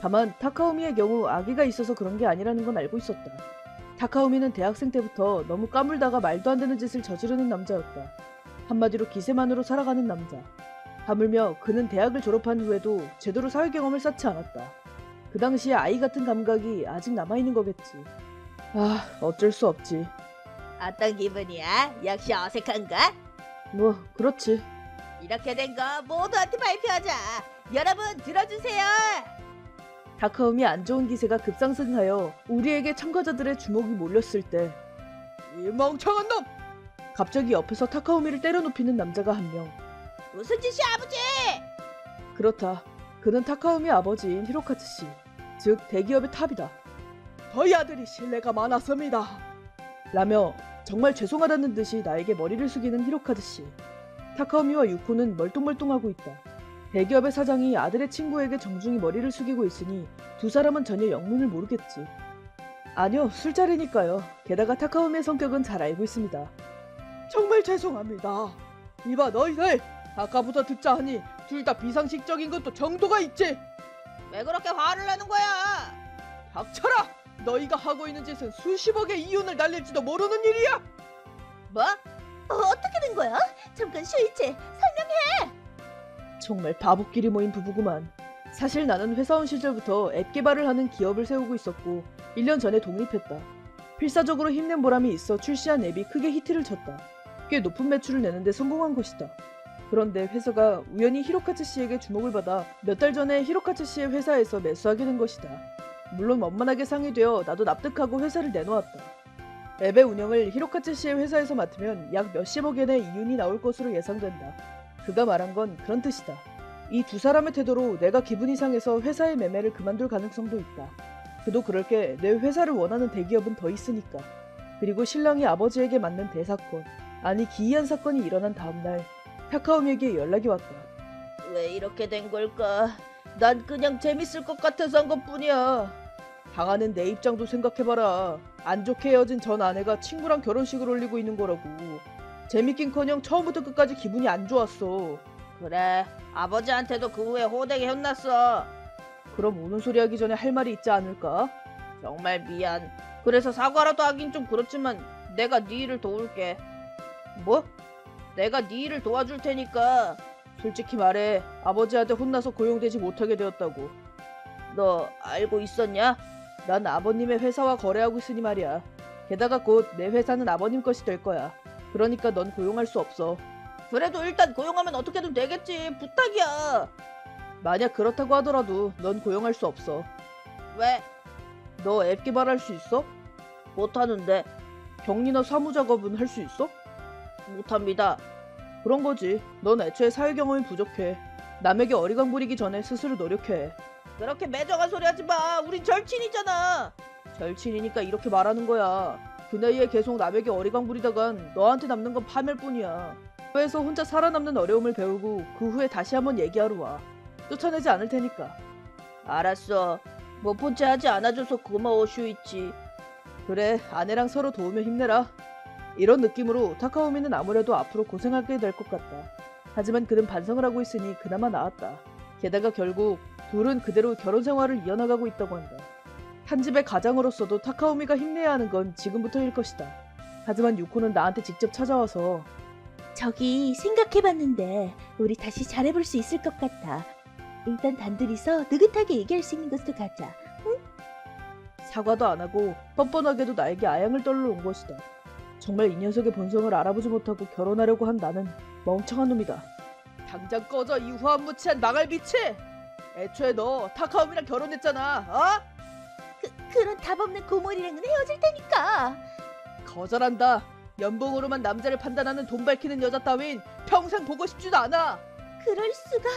S5: 다만 타카오미의 경우 아기가 있어서 그런 게 아니라는 건 알고 있었다. 타카오미는 대학생 때부터 너무 까물다가 말도 안 되는 짓을 저지르는 남자였다. 한마디로 기세만으로 살아가는 남자. 하물며 그는 대학을 졸업한 후에도 제대로 사회 경험을 쌓지 않았다. 그 당시에 아이 같은 감각이 아직 남아있는 거겠지. 어쩔 수 없지.
S4: 어떤 기분이야? 역시 어색한가?
S5: 뭐 그렇지.
S4: 이렇게 된 거 모두한테 발표하자. 여러분 들어주세요.
S5: 타카오미 안 좋은 기세가 급상승하여 우리에게 참가자들의 주목이 몰렸을 때 이 멍청한 놈! 갑자기 옆에서 타카오미를 때려눕히는 남자가 한 명.
S4: 무슨 짓이야 아버지?
S5: 그렇다. 그는 타카오미 아버지인 히로카츠 씨. 즉 대기업의 탑이다. 저희 아들이 신뢰가 많았습니다. 라며 정말 죄송하다는 듯이 나에게 머리를 숙이는 히로카즈 씨. 타카오미와 유코는 멀뚱멀뚱하고 있다. 대기업의 사장이 아들의 친구에게 정중히 머리를 숙이고 있으니 두 사람은 전혀 영문을 모르겠지. 아니요, 술자리니까요. 게다가 타카오미의 성격은 잘 알고 있습니다. 정말 죄송합니다. 이봐 너희들, 아까부터 듣자 하니 둘 다 비상식적인 것도 정도가 있지.
S4: 왜 그렇게 화를 내는 거야?
S5: 닥쳐라! 너희가 하고 있는 짓은 수십억의 이윤을 날릴지도 모르는 일이야.
S4: 뭐? 어떻게 된 거야? 잠깐 슈이치
S5: 정말 바보끼리 모인 부부구만. 사실 나는 회사원 시절부터 앱 개발을 하는 기업을 세우고 있었고 1년 전에 독립했다. 필사적으로 힘낸 보람이 있어 출시한 앱이 크게 히트를 쳤다. 꽤 높은 매출을 내는데 성공한 것이다. 그런데 회사가 우연히 히로카츠 씨에게 주목을 받아 몇 달 전에 히로카츠 씨의 회사에서 매수하게 된 것이다. 물론 원만하게 상의되어 나도 납득하고 회사를 내놓았다. 앱의 운영을 히로카츠 씨의 회사에서 맡으면 약 몇십억 엔의 이윤이 나올 것으로 예상된다. 그가 말한 건 그런 뜻이다. 이 두 사람의 태도로 내가 기분이 상해서 회사의 매매를 그만둘 가능성도 있다. 그도 그럴 게 내 회사를 원하는 대기업은 더 있으니까. 그리고 신랑이 아버지에게 맞는 대사건, 아니 기이한 사건이 일어난 다음날 타카오미에게 연락이 왔다.
S4: 왜 이렇게 된 걸까? 난 그냥 재밌을 것 같아서 한 것뿐이야.
S5: 당하는 내 입장도 생각해봐라. 안 좋게 헤어진 전 아내가 친구랑 결혼식을 올리고 있는 거라고. 재밌긴커녕 처음부터 끝까지 기분이 안 좋았어.
S4: 그래, 아버지한테도 그 후에 호되게 혼났어.
S5: 그럼 우는 소리 하기 전에 할 말이 있지 않을까?
S4: 정말 미안. 그래서 사과라도 하긴 좀 그렇지만 내가 네 일을 도울게.
S5: 뭐?
S4: 내가 네 일을 도와줄 테니까.
S5: 솔직히 말해, 아버지한테 혼나서 고용되지 못하게 되었다고.
S4: 너 알고 있었냐?
S5: 난 아버님의 회사와 거래하고 있으니 말이야. 게다가 곧 내 회사는 아버님 것이 될 거야. 그러니까 넌 고용할 수 없어.
S4: 그래도 일단 고용하면 어떻게든 되겠지. 부탁이야.
S5: 만약 그렇다고 하더라도 넌 고용할 수 없어.
S4: 왜?
S5: 너 앱 개발할 수 있어?
S4: 못하는데.
S5: 격리나 사무 작업은 할 수 있어?
S4: 못합니다.
S5: 그런 거지. 넌 애초에 사회 경험이 부족해. 남에게 어리광 부리기 전에 스스로 노력해.
S4: 그렇게 매정한 소리 하지 마. 우린 절친이잖아.
S5: 절친이니까 이렇게 말하는 거야. 그 나이에 계속 남에게 어리광 부리다간 너한테 남는 건 파멸 뿐이야. 그래서 혼자 살아남는 어려움을 배우고 그 후에 다시 한번 얘기하러 와. 쫓아내지 않을 테니까.
S4: 알았어. 못 본 채 하지 않아줘서 고마워 슈이치.
S5: 그래, 아내랑 서로 도우며 힘내라. 이런 느낌으로 타카오미는 아무래도 앞으로 고생하게 될 것 같다. 하지만 그는 반성을 하고 있으니 그나마 나았다. 게다가 결국 둘은 그대로 결혼 생활을 이어나가고 있다고 한다. 한 집의 가장으로서도 타카오미가 힘내야 하는 건 지금부터일 것이다. 하지만 유코는 나한테 직접 찾아와서
S4: 저기 생각해봤는데 우리 다시 잘해볼 수 있을 것 같아. 일단 단둘이서 느긋하게 얘기할 수 있는 곳으로 가자.
S5: 사과도 안 하고 뻔뻔하게도 나에게 아양을 떨러 온 것이다. 정말 이 녀석의 본성을 알아보지 못하고 결혼하려고 한 나는 멍청한 놈이다. 당장 꺼져, 이 후한무치한 나갈 비치! 애초에 너 타카오미랑 결혼했잖아, 어?
S4: 그런 답 없는 고모리랑은 헤어질 테니까.
S5: 거절한다. 연봉으로만 남자를 판단하는 돈 밝히는 여자 따윈 평생 보고 싶지도 않아.
S4: 그럴 수가.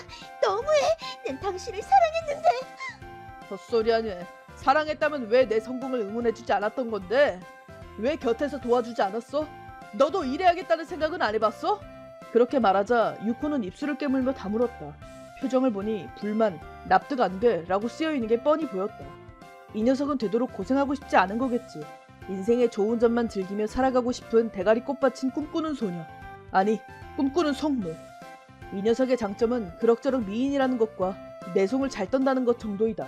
S4: 너무해. 난 당신을 사랑했는데.
S5: 헛소리하네. 사랑했다면 왜 내 성공을 응원해주지 않았던 건데? 왜 곁에서 도와주지 않았어? 너도 일해야겠다는 생각은 안 해봤어? 그렇게 말하자 유코는 입술을 깨물며 다물었다. 표정을 보니 불만, 납득 안 돼 라고 쓰여있는 게 뻔히 보였다. 이 녀석은 되도록 고생하고 싶지 않은 거겠지. 인생의 좋은 점만 즐기며 살아가고 싶은 대가리 꽃받친 꿈꾸는 소녀. 아니, 꿈꾸는 속물. 이 녀석의 장점은 그럭저럭 미인이라는 것과 내송을 잘 떤다는 것 정도이다.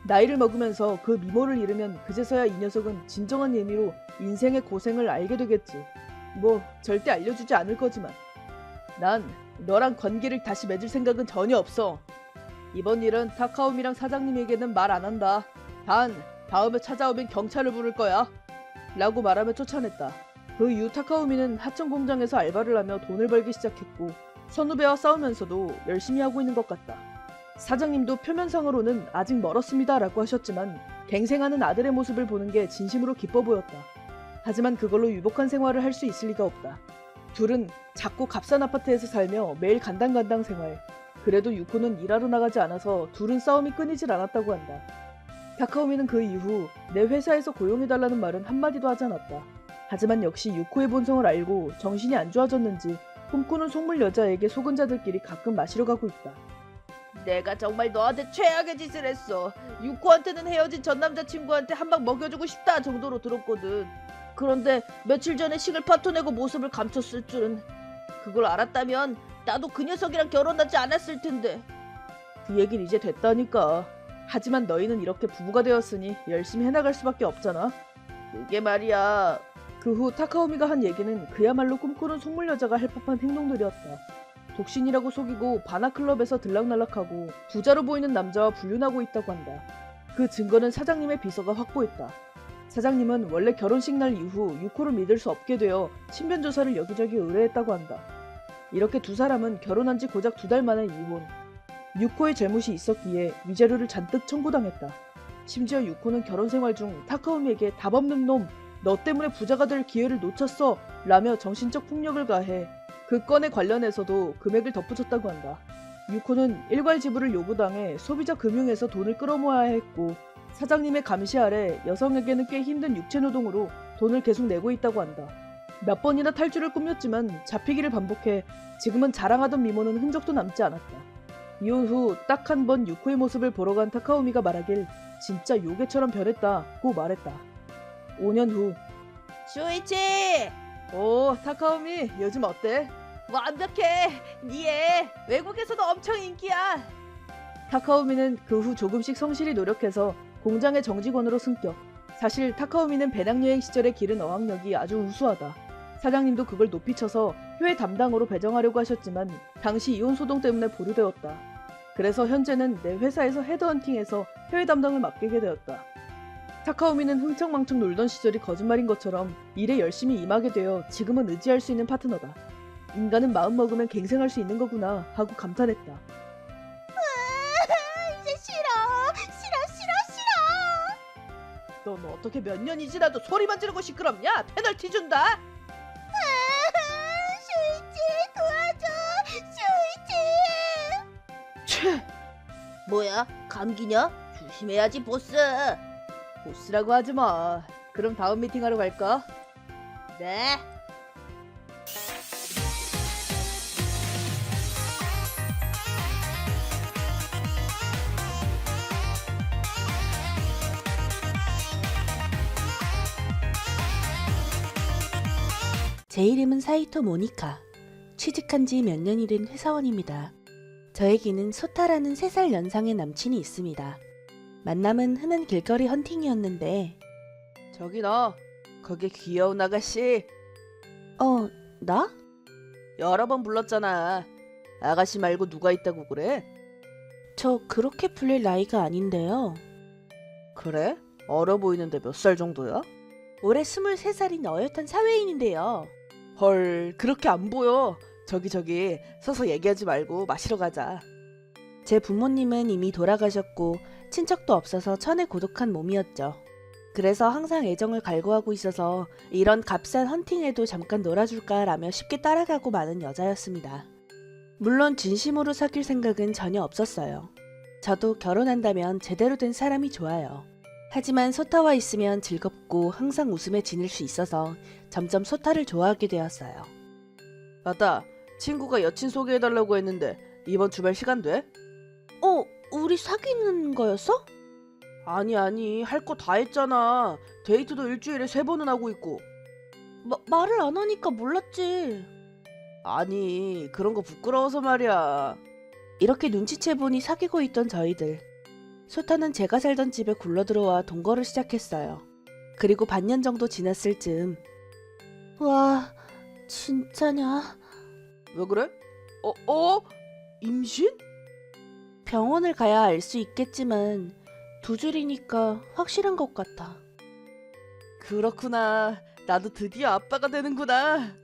S5: 나이를 먹으면서 그 미모를 잃으면 그제서야 이 녀석은 진정한 의미로 인생의 고생을 알게 되겠지. 뭐 절대 알려주지 않을 거지만. 난 너랑 관계를 다시 맺을 생각은 전혀 없어. 이번 일은 타카오미랑 사장님에게는 말 안 한다. 단 다음에 찾아오면 경찰을 부를 거야 라고 말하며 쫓아냈다. 그 이후 타카오미는 하청 공장에서 알바를 하며 돈을 벌기 시작했고 선후배와 싸우면서도 열심히 하고 있는 것 같다. 사장님도 표면상으로는 아직 멀었습니다 라고 하셨지만 갱생하는 아들의 모습을 보는 게 진심으로 기뻐 보였다. 하지만 그걸로 유복한 생활을 할 수 있을 리가 없다. 둘은 작고 값싼 아파트에서 살며 매일 간당간당 생활. 그래도 유코는 일하러 나가지 않아서 둘은 싸움이 끊이질 않았다고 한다. 타카오미는 그 이후 내 회사에서 고용해달라는 말은 한마디도 하지 않았다. 하지만 역시 유코의 본성을 알고 정신이 안 좋아졌는지 꿈꾸는 속물 여자에게 속은 자들끼리 가끔 마시러 가고 있다. 내가 정말 너한테 최악의 짓을 했어. 유코한테는 헤어진 전 남자친구한테 한 방 먹여주고 싶다 정도로 들었거든. 그런데 며칠 전에 식을 파토내고 모습을 감췄을 줄은. 그걸 알았다면 나도 그 녀석이랑 결혼하지 않았을 텐데. 그 얘긴 이제 됐다니까. 하지만 너희는 이렇게 부부가 되었으니 열심히 해나갈 수밖에 없잖아. 그게 말이야. 그 후 타카오미가 한 얘기는 그야말로 꿈꾸는 속물 여자가 할 법한 행동들이었다. 독신이라고 속이고 바나클럽에서 들락날락하고 부자로 보이는 남자와 불륜하고 있다고 한다. 그 증거는 사장님의 비서가 확보했다. 사장님은 원래 결혼식 날 이후 유코를 믿을 수 없게 되어 신변 조사를 여기저기 의뢰했다고 한다. 이렇게 두 사람은 결혼한 지 고작 2달 만에 이혼. 유코의 잘못이 있었기에 위자료를 잔뜩 청구당했다. 심지어 유코는 결혼 생활 중 타카오미에게 답 없는 놈, 너 때문에 부자가 될 기회를 놓쳤어 라며 정신적 폭력을 가해 그 건에 관련해서도 금액을 덧붙였다고 한다. 유코는 일괄 지불을 요구당해 소비자 금융에서 돈을 끌어모아야 했고 사장님의 감시 아래 여성에게는 꽤 힘든 육체노동으로 돈을 계속 내고 있다고 한다. 몇 번이나 탈주를 꾸몄지만 잡히기를 반복해 지금은 자랑하던 미모는 흔적도 남지 않았다. 이혼 후 딱 한 번 유코의 모습을 보러 간 타카오미가 말하길 진짜 요괴처럼 변했다고 말했다. 5년 후
S4: 쇼이치!
S5: 오, 타카오미 요즘 어때?
S4: 완벽해! 니애 외국에서도 엄청 인기야!
S5: 타카오미는 그 후 조금씩 성실히 노력해서 공장의 정직원으로 승격. 사실 타카오미는 배낭여행 시절에 기른 어학력이 아주 우수하다. 사장님도 그걸 높이 쳐서 해외 담당으로 배정하려고 하셨지만 당시 이혼 소동 때문에 보류되었다. 그래서 현재는 내 회사에서 헤드헌팅에서 해외 담당을 맡게 되었다. 타카오미는 흥청망청 놀던 시절이 거짓말인 것처럼 일에 열심히 임하게 되어 지금은 의지할 수 있는 파트너다. 인간은 마음먹으면 갱생할 수 있는 거구나 하고 감탄했다.
S4: 이제 싫어!
S5: 넌 어떻게 몇 년이 지나도 소리만 지르고 시끄럽냐? 페널티 준다!
S4: 쇼이치 도와줘! 쇼이치!
S5: 채!
S4: 뭐야? 감기냐? 조심해야지 보스!
S5: 보스라고 하지 마. 그럼 다음 미팅하러 갈까?
S4: 네.
S6: 제 이름은 사이토 모니카. 취직한 지 몇 년이 된 회사원입니다. 저에게는 소타라는 3살 연상의 남친이 있습니다. 만남은 흔한 길거리 헌팅이었는데
S5: 저기 너, 거기 귀여운 아가씨
S6: 나?
S5: 여러 번 불렀잖아. 아가씨 말고 누가 있다고 그래?
S6: 저 그렇게 불릴 나이가 아닌데요.
S5: 그래? 어려 보이는데 몇 살 정도야?
S6: 올해 23살인 어엿한 사회인인데요.
S5: 헐, 그렇게 안 보여. 저기 서서 얘기하지 말고 마시러 가자.
S6: 제 부모님은 이미 돌아가셨고 친척도 없어서 천에 고독한 몸이었죠. 그래서 항상 애정을 갈구하고 있어서 이런 값싼 헌팅에도 잠깐 놀아줄까라며 쉽게 따라가고 마는 여자였습니다. 물론 진심으로 사귈 생각은 전혀 없었어요. 저도 결혼한다면 제대로 된 사람이 좋아요. 하지만 소타와 있으면 즐겁고 항상 웃으며 지낼 수 있어서 점점 소타를 좋아하게 되었어요.
S5: 맞다. 친구가 여친 소개해달라고 했는데 이번 주말 시간 돼?
S6: 우리 사귀는 거였어?
S5: 아니 할 거 다 했잖아. 데이트도 일주일에 3번은 하고 있고.
S6: 말을 안 하니까 몰랐지.
S5: 아니 그런 거 부끄러워서 말이야.
S6: 이렇게 눈치채보니 사귀고 있던 저희들. 소타는 제가 살던 집에 굴러들어와 동거를 시작했어요. 그리고 반년 정도 지났을 즈음. 와, 진짜냐?
S5: 왜 그래? 임신?
S6: 병원을 가야 알 수 있겠지만 2줄이니까 확실한 것 같아.
S5: 그렇구나. 나도 드디어 아빠가 되는구나.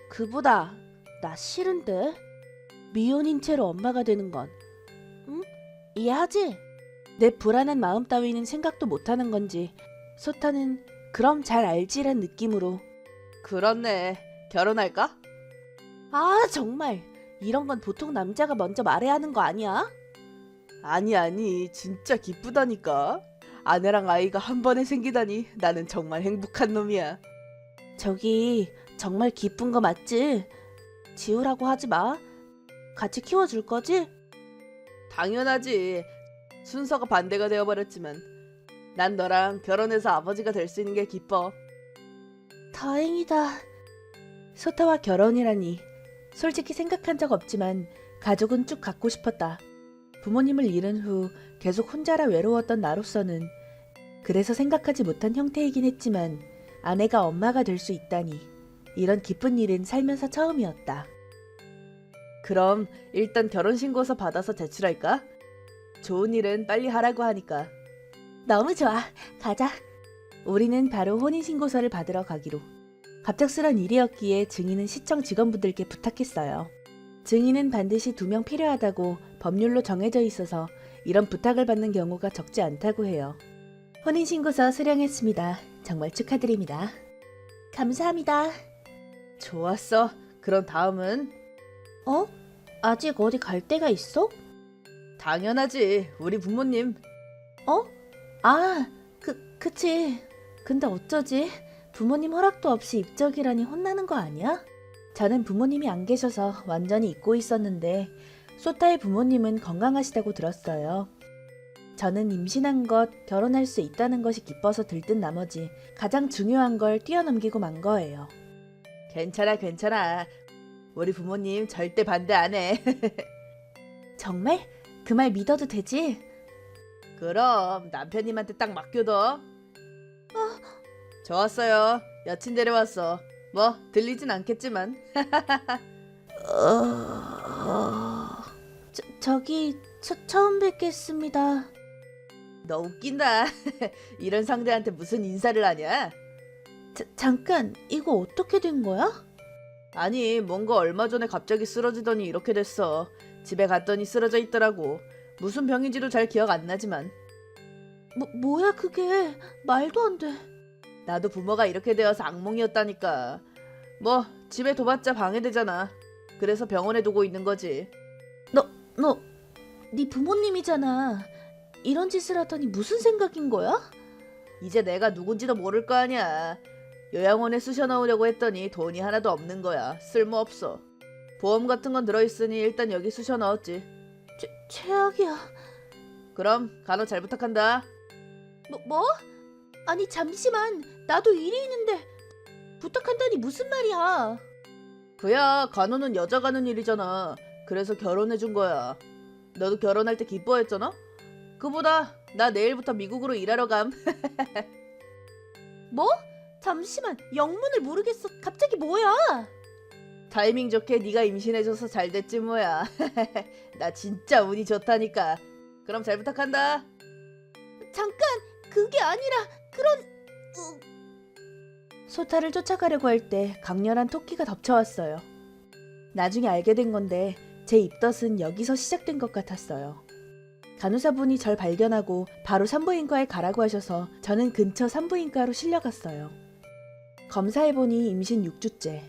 S6: 그보다 나 싫은데? 미혼인 채로 엄마가 되는 건. 응? 이해하지? 내 불안한 마음 따위는 생각도 못하는 건지 소타는 그럼 잘 알지란 느낌으로
S5: 그렇네. 결혼할까?
S6: 아 정말 이런 건 보통 남자가 먼저 말해야 하는 거 아니야?
S5: 아니 진짜 기쁘다니까. 아내랑 아이가 한 번에 생기다니 나는 정말 행복한 놈이야.
S6: 저기 정말 기쁜 거 맞지? 지우라고 하지 마. 같이 키워줄 거지?
S5: 당연하지. 순서가 반대가 되어버렸지만 난 너랑 결혼해서 아버지가 될 수 있는 게 기뻐.
S6: 다행이다. 소타와 결혼이라니 솔직히 생각한 적 없지만 가족은 쭉 갖고 싶었다. 부모님을 잃은 후 계속 혼자라 외로웠던 나로서는 그래서 생각하지 못한 형태이긴 했지만 아내가 엄마가 될 수 있다니 이런 기쁜 일은 살면서 처음이었다.
S5: 그럼 일단 결혼신고서 받아서 제출할까? 좋은 일은 빨리 하라고 하니까.
S6: 너무 좋아. 가자. 우리는 바로 혼인신고서를 받으러 가기로. 갑작스런 일이었기에 증인은 시청 직원분들께 부탁했어요. 증인은 반드시 2명 필요하다고 법률로 정해져 있어서 이런 부탁을 받는 경우가 적지 않다고 해요. 혼인신고서 수령했습니다. 정말 축하드립니다. 감사합니다.
S5: 좋았어. 그럼 다음은?
S6: 아직 어디 갈 데가 있어?
S5: 당연하지. 우리 부모님.
S6: 그치. 근데 어쩌지? 부모님 허락도 없이 입적이라니 혼나는 거 아니야? 저는 부모님이 안 계셔서 완전히 잊고 있었는데 소타의 부모님은 건강하시다고 들었어요. 저는 임신한 것, 결혼할 수 있다는 것이 기뻐서 들뜬 나머지 가장 중요한 걸 뛰어넘기고 만 거예요.
S5: 괜찮아. 우리 부모님 절대 반대 안 해.
S6: 정말? 그 말 믿어도 되지?
S5: 그럼 남편님한테 딱 맡겨둬. 좋았어요. 여친 데려왔어. 뭐 들리진 않겠지만.
S6: 저기 처음 뵙겠습니다.
S5: 너 웃긴다. 이런 상대한테 무슨 인사를 하냐?
S6: 잠깐, 이거 어떻게 된 거야?
S5: 아니 뭔가 얼마 전에 갑자기 쓰러지더니 이렇게 됐어. 집에 갔더니 쓰러져 있더라고. 무슨 병인지도 잘 기억 안 나지만.
S6: 뭐야 그게? 말도 안 돼.
S5: 나도 부모가 이렇게 되어서 악몽이었다니까. 뭐 집에 둬봤자 방해되잖아. 그래서 병원에 두고 있는 거지.
S6: 네 부모님이잖아. 이런 짓을 하더니 무슨 생각인 거야?
S5: 이제 내가 누군지도 모를 거 아니야. 요양원에 쑤셔 넣으려고 했더니 돈이 하나도 없는 거야. 쓸모없어. 보험 같은 건 들어있으니 일단 여기 쑤셔 넣었지.
S6: 최악이야.
S5: 그럼 간호 잘 부탁한다.
S6: 뭐? 아니 잠시만. 나도 일이 있는데 부탁한다니 무슨 말이야?
S5: 그야 간호는 여자가 하는 일이잖아. 그래서 결혼해준 거야. 너도 결혼할 때 기뻐했잖아? 그보다 나 내일부터 미국으로 일하러 감.
S6: 뭐? 잠시만. 영문을 모르겠어. 갑자기 뭐야?
S5: 타이밍 좋게 네가 임신해줘서 잘 됐지 뭐야. 나 진짜 운이 좋다니까. 그럼 잘 부탁한다.
S6: 잠깐. 그게 아니라 그런... 소타를 쫓아가려고 할 때 강렬한 토끼가 덮쳐왔어요. 나중에 알게 된 건데 제 입덧은 여기서 시작된 것 같았어요. 간호사분이 절 발견하고 바로 산부인과에 가라고 하셔서 저는 근처 산부인과로 실려갔어요. 검사해보니 임신 6주째.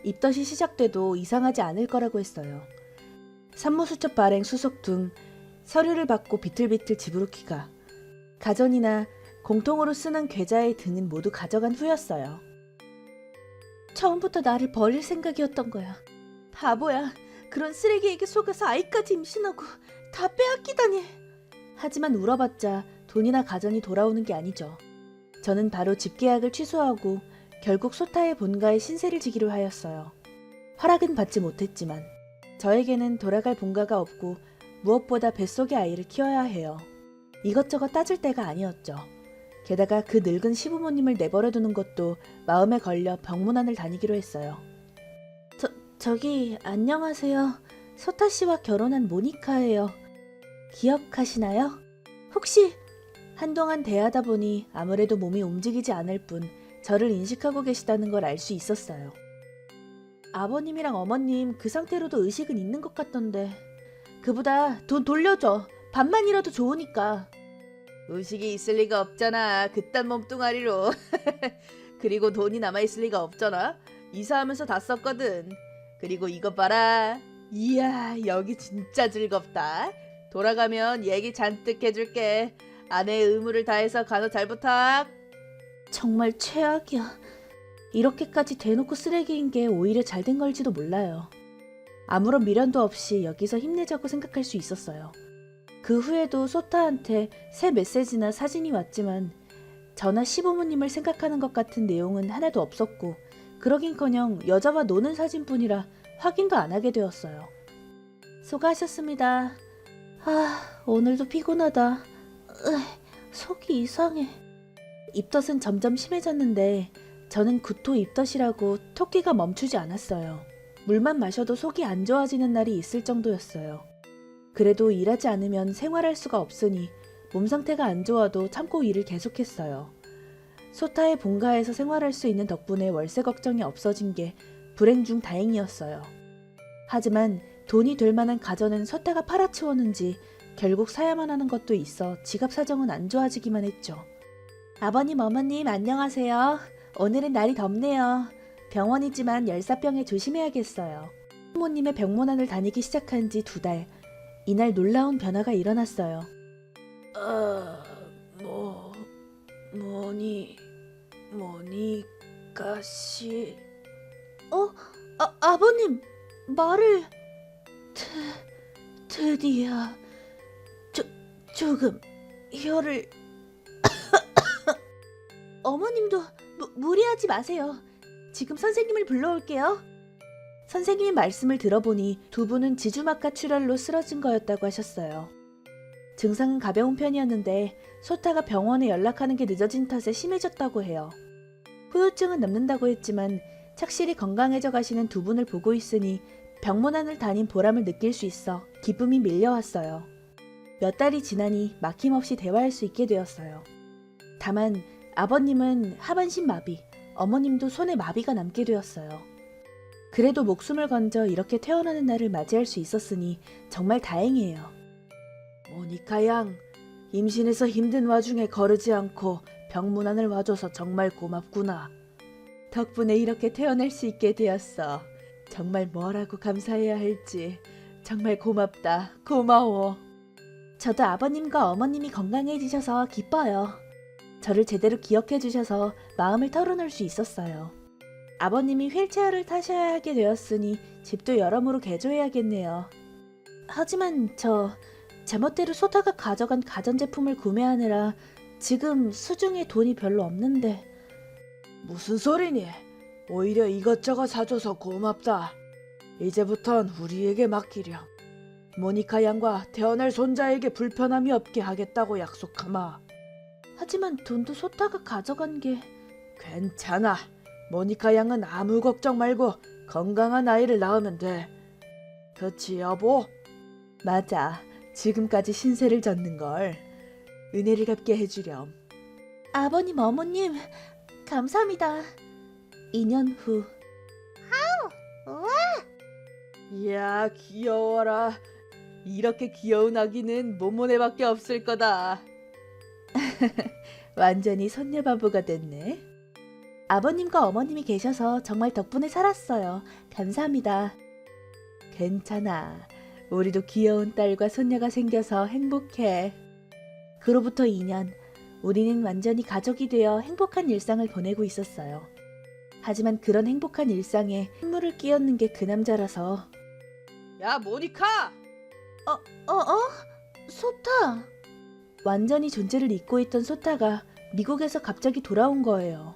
S6: 입덧이 시작돼도 이상하지 않을 거라고 했어요. 산모수첩 발행 수속 등 서류를 받고 비틀비틀 집으로 귀가. 가전이나 공통으로 쓰는 계좌의 등은 모두 가져간 후였어요.
S4: 처음부터 나를 버릴 생각이었던 거야. 바보야. 그런 쓰레기에게 속아서 아이까지 임신하고 다 빼앗기다니.
S6: 하지만 울어봤자 돈이나 가전이 돌아오는 게 아니죠. 저는 바로 집계약을 취소하고 결국 소타의 본가에 신세를 지기로 하였어요. 허락은 받지 못했지만 저에게는 돌아갈 본가가 없고 무엇보다 뱃속의 아이를 키워야 해요. 이것저것 따질 때가 아니었죠. 게다가 그 늙은 시부모님을 내버려두는 것도 마음에 걸려 병문안을 다니기로 했어요. 저기 안녕하세요. 소타 씨와 결혼한 모니카예요. 기억하시나요? 혹시 한동안 대하다 보니 아무래도 몸이 움직이지 않을 뿐 저를 인식하고 계시다는 걸 알 수 있었어요. 아버님이랑 어머님 그 상태로도 의식은 있는 것 같던데. 그보다 돈 돌려줘. 반만이라도 좋으니까.
S4: 의식이 있을 리가 없잖아. 그딴 몸뚱아리로. 그리고 돈이 남아있을 리가 없잖아. 이사하면서 다 썼거든. 그리고 이것 봐라. 이야, 여기 진짜 즐겁다. 돌아가면 얘기 잔뜩 해줄게. 아내의 의무를 다해서 간호 잘 부탁.
S6: 정말 최악이야. 이렇게까지 대놓고 쓰레기인 게 오히려 잘된 걸지도 몰라요. 아무런 미련도 없이 여기서 힘내자고 생각할 수 있었어요. 그 후에도 소타한테 새 메시지나 사진이 왔지만 저나 시부모님을 생각하는 것 같은 내용은 하나도 없었고 그러긴커녕 여자와 노는 사진뿐이라 확인도 안 하게 되었어요. 수고하셨습니다. 오늘도 피곤하다. 속이 이상해. 입덧은 점점 심해졌는데 저는 구토 입덧이라고 토끼가 멈추지 않았어요. 물만 마셔도 속이 안 좋아지는 날이 있을 정도였어요. 그래도 일하지 않으면 생활할 수가 없으니 몸 상태가 안 좋아도 참고 일을 계속했어요. 소타의 본가에서 생활할 수 있는 덕분에 월세 걱정이 없어진 게 불행 중 다행이었어요. 하지만 돈이 될 만한 가전은 소타가 팔아치웠는지 결국 사야만 하는 것도 있어 지갑 사정은 안 좋아지기만 했죠. 아버님, 어머님 안녕하세요. 오늘은 날이 덥네요. 병원이지만 열사병에 조심해야겠어요. 부모님의 병문안을 다니기 시작한 지 2달. 이날 놀라운 변화가 일어났어요.
S5: 모니카 씨.
S4: 아버님, 말을... 드디어... 조금 혀를... 어머님도 무리하지 마세요. 지금 선생님을 불러올게요.
S6: 선생님의 말씀을 들어보니 두 분은 지주막하 출혈로 쓰러진 거였다고 하셨어요. 증상은 가벼운 편이었는데 소타가 병원에 연락하는 게 늦어진 탓에 심해졌다고 해요. 후유증은 남는다고 했지만 착실히 건강해져 가시는 두 분을 보고 있으니 병문안을 다닌 보람을 느낄 수 있어 기쁨이 밀려왔어요. 몇 달이 지나니 막힘없이 대화할 수 있게 되었어요. 다만 아버님은 하반신 마비, 어머님도 손에 마비가 남게 되었어요. 그래도 목숨을 건져 이렇게 태어나는 날을 맞이할 수 있었으니 정말 다행이에요.
S5: 모니카 양, 임신해서 힘든 와중에 거르지 않고 병문안을 와줘서 정말 고맙구나. 덕분에 이렇게 태어날 수 있게 되었어. 정말 뭐라고 감사해야 할지. 정말 고맙다. 고마워.
S6: 저도 아버님과 어머님이 건강해지셔서 기뻐요. 저를 제대로 기억해 주셔서 마음을 털어놓을 수 있었어요. 아버님이 휠체어를 타셔야 하게 되었으니 집도 여러모로 개조해야겠네요. 하지만 제멋대로 소타가 가져간 가전제품을 구매하느라 지금 수중에 돈이 별로 없는데.
S5: 무슨 소리니? 오히려 이것저것 사줘서 고맙다. 이제부턴 우리에게 맡기렴. 모니카 양과 태어날 손자에게 불편함이 없게 하겠다고 약속하마.
S6: 하지만 돈도 소타가 가져간 게...
S5: 괜찮아. 모니카 양은 아무 걱정 말고 건강한 아이를 낳으면 돼. 그치 여보? 맞아. 지금까지 신세를 졌는걸. 은혜를 갚게 해주렴.
S6: 아버님, 어머님 감사합니다. 2년 후.
S5: 이야 귀여워라.
S4: 이렇게 귀여운 아기는 모모네밖에 없을 거다.
S6: 완전히 손녀바보가 됐네. 아버님과 어머님이 계셔서 정말 덕분에 살았어요. 감사합니다. 괜찮아. 우리도 귀여운 딸과 손녀가 생겨서 행복해. 그로부터 2년, 우리는 완전히 가족이 되어 행복한 일상을 보내고 있었어요. 하지만 그런 행복한 일상에 흉물을 끼얹는 게 그 남자라서.
S4: 야, 모니카!
S6: 소타! 완전히 존재를 잊고 있던 소타가 미국에서 갑자기 돌아온 거예요.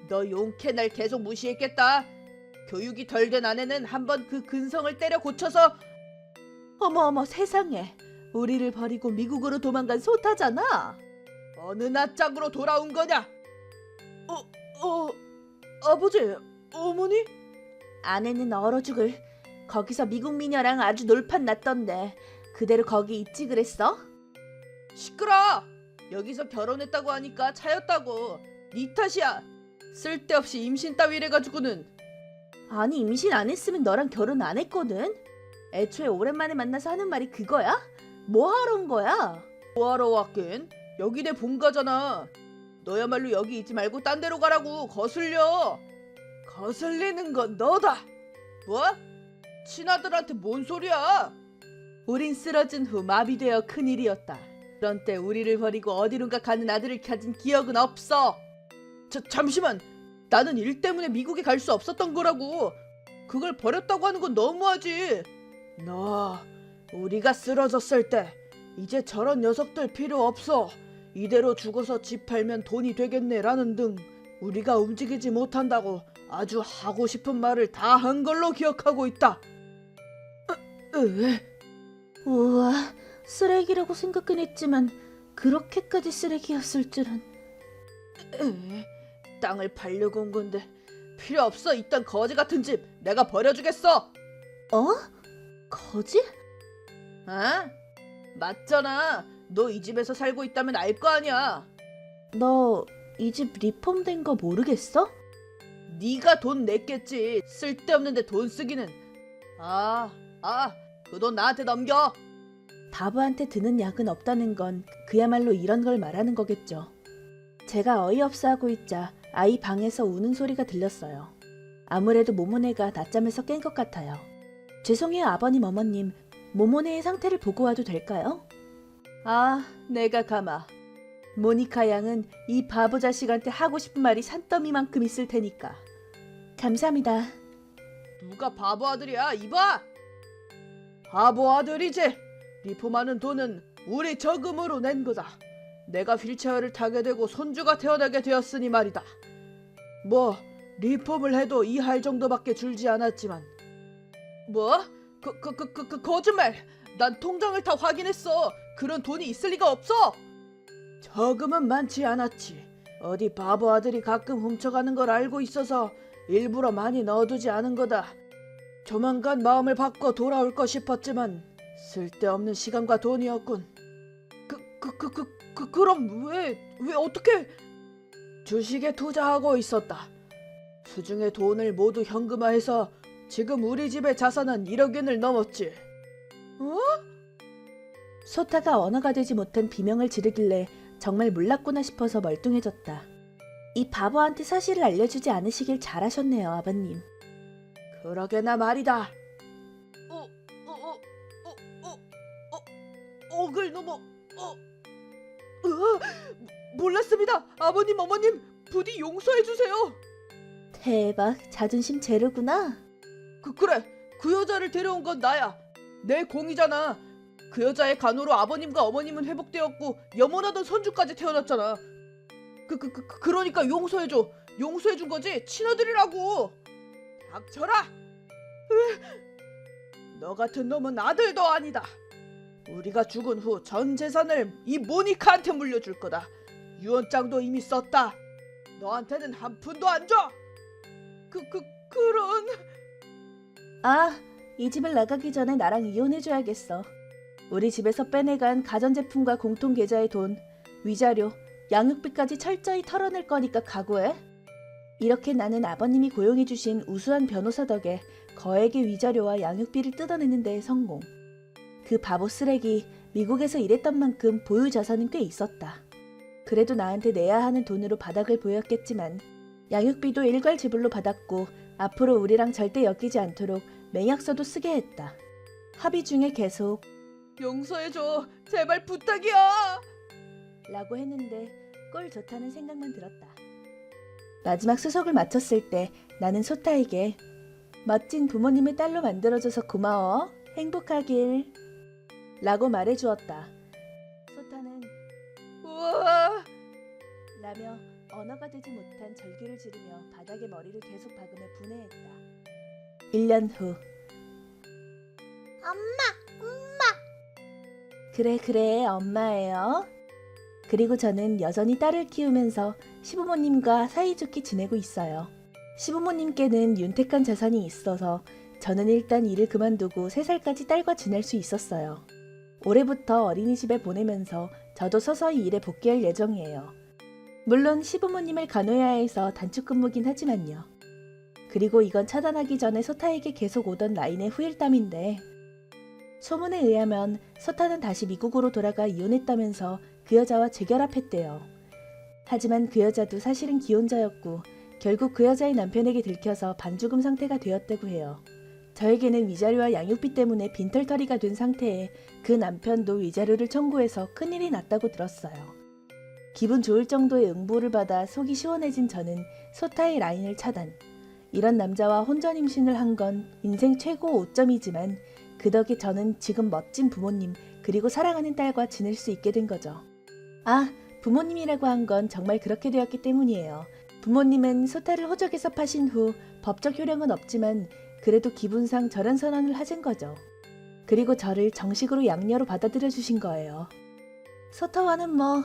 S4: 너 용케 날 계속 무시했겠다. 교육이 덜 된 아내는 한번 그 근성을 때려 고쳐서.
S6: 어머 세상에. 우리를 버리고 미국으로 도망간 소타잖아.
S4: 어느 낯짝으로 돌아온 거냐?
S5: 아버지, 어머니?
S6: 아내는 얼어 죽을. 거기서 미국 미녀랑 아주 놀판 났던데 그대로 거기 있지 그랬어?
S4: 시끄러! 여기서 결혼했다고 하니까 차였다고. 네 탓이야. 쓸데없이 임신 따위를 가지고는.
S6: 아니 임신 안 했으면 너랑 결혼 안 했거든. 애초에 오랜만에 만나서 하는 말이 그거야? 뭐 하러 온 거야?
S4: 뭐하러 왔긴? 여기 내 본가잖아. 너야말로 여기 있지 말고 딴 데로 가라고. 거슬려. 거슬리는 건 너다. 뭐? 친아들한테 뭔 소리야? 우린 쓰러진 후 마비되어 큰일이었다. 그런 때 우리를 버리고 어디론가 가는 아들을 가진 기억은 없어. 잠시만. 나는 일 때문에 미국에 갈 수 없었던 거라고. 그걸 버렸다고 하는 건 너무하지. 너, 우리가 쓰러졌을 때 이제 저런 녀석들 필요 없어. 이대로 죽어서 집 팔면 돈이 되겠네라는 등 우리가 움직이지 못한다고 아주 하고 싶은 말을 다 한 걸로 기억하고 있다.
S6: 우와, 쓰레기라고 생각은 했지만 그렇게까지 쓰레기였을 줄은.
S4: 땅을 팔려고 온 건데 필요 없어. 이딴 거지 같은 집 내가 버려주겠어.
S6: 어? 거지?
S4: 아? 맞잖아. 너 이 집에서 살고 있다면 알 거 아니야.
S6: 너 이 집 리폼된 거 모르겠어?
S4: 네가 돈 냈겠지. 쓸데없는데 돈 쓰기는. 그 돈 나한테 넘겨.
S6: 바보한테 드는 약은 없다는 건 그야말로 이런 걸 말하는 거겠죠. 제가 어이없어 하고 있자 아이 방에서 우는 소리가 들렸어요. 아무래도 모모네가 낮잠에서 깬 것 같아요. 죄송해요 아버님 어머님. 모모네의 상태를 보고 와도 될까요?
S4: 내가 가마.
S6: 모니카 양은 이 바보 자식한테 하고 싶은 말이 산더미만큼 있을 테니까. 감사합니다.
S4: 누가 바보 아들이야? 이봐. 바보 아들이지. 리폼하는 돈은 우리 저금으로 낸 거다. 내가 휠체어를 타게 되고 손주가 태어나게 되었으니 말이다. 뭐 리폼을 해도 이 할 정도밖에 줄지 않았지만. 뭐? 거짓말. 난 통장을 다 확인했어. 그런 돈이 있을 리가 없어. 저금은 많지 않았지. 어디 바보 아들이 가끔 훔쳐가는 걸 알고 있어서 일부러 많이 넣어두지 않은 거다. 조만간 마음을 바꿔 돌아올 싶었지만 쓸데없는 시간과 돈이었군. 그럼 왜 어떻게? 주식에 투자하고 있었다. 수중의 돈을 모두 현금화해서 지금 우리 집의 자산은 1억 엔을 넘었지.
S6: 소타가 언어가 되지 못한 비명을 지르길래 정말 몰랐구나 싶어서 멀뚱해졌다. 이 바보한테 사실을 알려주지 않으시길 잘하셨네요, 아버님.
S4: 그러게나 말이다. 억을 넘어. 몰랐습니다. 아버님, 어머님, 부디 용서해 주세요.
S6: 대박, 자존심 제로구나.
S4: 그래, 그 여자를 데려온 건 나야. 내 공이잖아. 그 여자의 간호로 아버님과 어머님은 회복되었고 염원하던 손주까지 태어났잖아. 그러니까 용서해줘. 용서해준 거지. 친아들이라고. 닥쳐라. 너 같은 놈은 아들도 아니다. 우리가 죽은 후 전 재산을 이 모니카한테 물려줄 거다. 유언장도 이미 썼다. 너한테는 한 푼도 안 줘. 그런.
S6: 이 집을 나가기 전에 나랑 이혼해줘야겠어. 우리 집에서 빼내간 가전제품과 공통계좌의 돈, 위자료, 양육비까지 철저히 털어낼 거니까 각오해. 이렇게 나는 아버님이 고용해주신 우수한 변호사 덕에 거액의 위자료와 양육비를 뜯어내는 데 성공. 그 바보 쓰레기 미국에서 일했던 만큼 보유 자산은 꽤 있었다. 그래도 나한테 내야 하는 돈으로 바닥을 보였겠지만 양육비도 일괄 지불로 받았고 앞으로 우리랑 절대 엮이지 않도록 맹약서도 쓰게 했다. 합의 중에 계속
S4: 용서해줘. 제발 부탁이야.
S6: 라고 했는데 꼴 좋다는 생각만 들었다. 마지막 수속을 마쳤을 때 나는 소타에게 멋진 부모님의 딸로 만들어줘서 고마워. 행복하길. 라고 말해주었다. 소타는
S4: 우와.
S6: 라며 언어가 되지 못한 절규를 지르며 바닥에 머리를 계속 박으며 분해했다. 1년 후. 그래 엄마예요. 그리고 저는 여전히 딸을 키우면서 시부모님과 사이좋게 지내고 있어요. 시부모님께는 윤택한 자산이 있어서 저는 일단 일을 그만두고 3살까지 딸과 지낼 수 있었어요. 올해부터 어린이집에 보내면서 저도 서서히 일에 복귀할 예정이에요. 물론 시부모님을 간호해야 해서 단축근무긴 하지만요. 그리고 이건 차단하기 전에 소타에게 계속 오던 라인의 후일담인데 소문에 의하면 소타는 다시 미국으로 돌아가 이혼했다면서 그 여자와 재결합했대요. 하지만 그 여자도 사실은 기혼자였고 결국 그 여자의 남편에게 들켜서 반죽음 상태가 되었다고 해요. 저에게는 위자료와 양육비 때문에 빈털터리가 된 상태에 그 남편도 위자료를 청구해서 큰일이 났다고 들었어요. 기분 좋을 정도의 응보를 받아 속이 시원해진 저는 소타의 라인을 차단. 이런 남자와 혼전 임신을 한 건 인생 최고 5점이지만 그 덕에 저는 지금 멋진 부모님 그리고 사랑하는 딸과 지낼 수 있게 된 거죠. 아, 부모님이라고 한 건 정말 그렇게 되었기 때문이에요. 부모님은 소타를 호적에서 파신 후 법적 효력은 없지만 그래도 기분상 저런 선언을 하신 거죠. 그리고 저를 정식으로 양녀로 받아들여 주신 거예요. 소타와는 뭐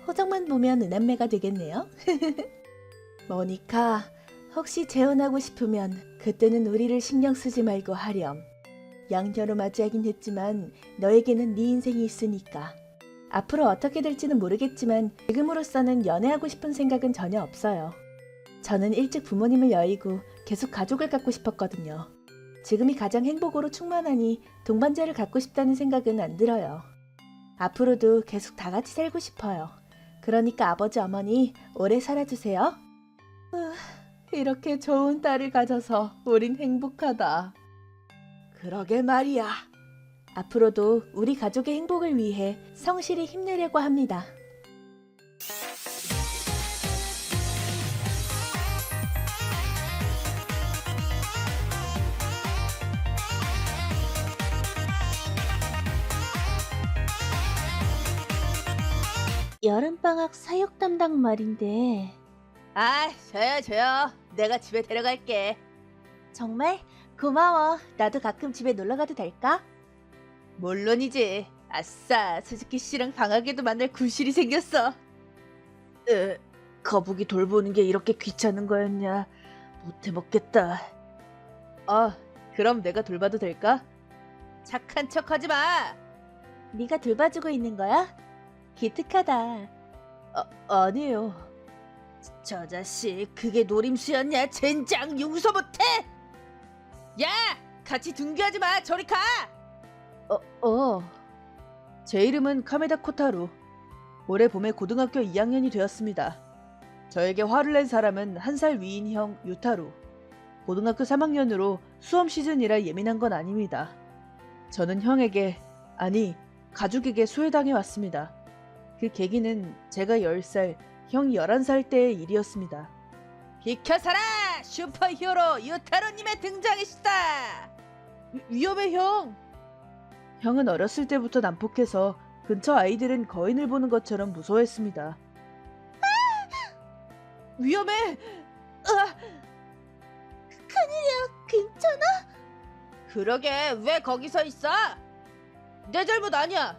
S6: 호적만 보면 은한매가 되겠네요. 모니카, 혹시 재혼하고 싶으면 그때는 우리를 신경 쓰지 말고 하렴. 양녀로 맞이하긴 했지만 너에게는 네 인생이 있으니까. 앞으로 어떻게 될지는 모르겠지만 지금으로서는 연애하고 싶은 생각은 전혀 없어요. 저는 일찍 부모님을 여의고 계속 가족을 갖고 싶었거든요. 지금이 가장 행복으로 충만하니 동반자를 갖고 싶다는 생각은 안 들어요. 앞으로도 계속 다 같이 살고 싶어요. 그러니까 아버지 어머니 오래 살아주세요. 이렇게 좋은 딸을 가져서 우린 행복하다. 그러게 말이야. 앞으로도 우리 가족의 행복을 위해 성실히 힘내려고 합니다. 여름방학 사육 담당 말인데
S4: 아, 저요. 내가 집에 데려갈게.
S6: 정말 고마워. 나도 가끔 집에 놀러가도 될까?
S4: 물론이지. 아싸, 스즈키 씨랑 방학에도 만날 구실이 생겼어.
S5: 거북이 돌보는 게 이렇게 귀찮은 거였냐. 못 해먹겠다.
S4: 그럼 내가 돌봐도 될까? 착한 척하지 마.
S6: 네가 돌봐주고 있는 거야? 기특하다.
S5: 아니에요.
S4: 저 자식, 그게 노림수였냐? 젠장 용서 못해. 야, 같이 등교하지 마. 저리 가.
S5: 제 이름은 카메다 코타루. 올해 봄에 고등학교 2학년이 되었습니다. 저에게 화를 낸 사람은 1살 위인 형 유타루. 고등학교 3학년으로 수험 시즌이라 예민한 건 아닙니다. 저는 형에게, 아니 가족에게 소외당해 왔습니다. 그 계기는 제가 10살, 형이 11살 때의 일이었습니다.
S4: 비켜서라. 슈퍼히어로 유타로님의 등장이시다.
S5: 위험해 형! 형은 어렸을 때부터 난폭해서 근처 아이들은 거인을 보는 것처럼 무서워했습니다.
S4: 위험해.
S6: 괜찮아?
S4: 그러게, 왜 거기서 있어? 내 잘못 아니야.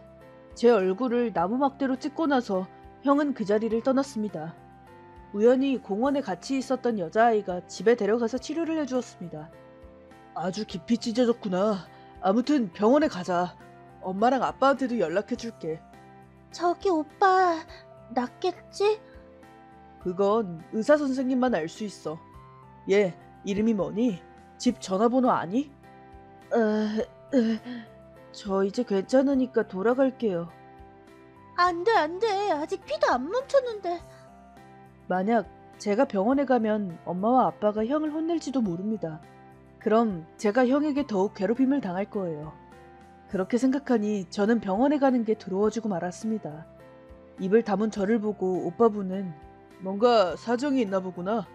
S5: 제 얼굴을 나무 막대로 찍고 나서 형은 그 자리를 떠났습니다. 우연히 공원에 같이 있었던 여자아이가 집에 데려가서 치료를 해주었습니다. 아주 깊이 찢어졌구나. 아무튼 병원에 가자. 엄마랑 아빠한테도 연락해줄게.
S6: 저기 오빠 낫겠지?
S5: 그건 의사 선생님만 알 수 있어. 얘 이름이 뭐니? 집 전화번호 아니? 저 이제 괜찮으니까 돌아갈게요.
S3: 안 돼, 안 돼. 아직 피도 안 멈췄는데.
S5: 만약 제가 병원에 가면 엄마와 아빠가 형을 혼낼지도 모릅니다. 그럼 제가 형에게 더욱 괴롭힘을 당할 거예요. 그렇게 생각하니 저는 병원에 가는 게 두려워지고 말았습니다. 입을 다문 저를 보고 오빠분은 뭔가 사정이 있나 보구나.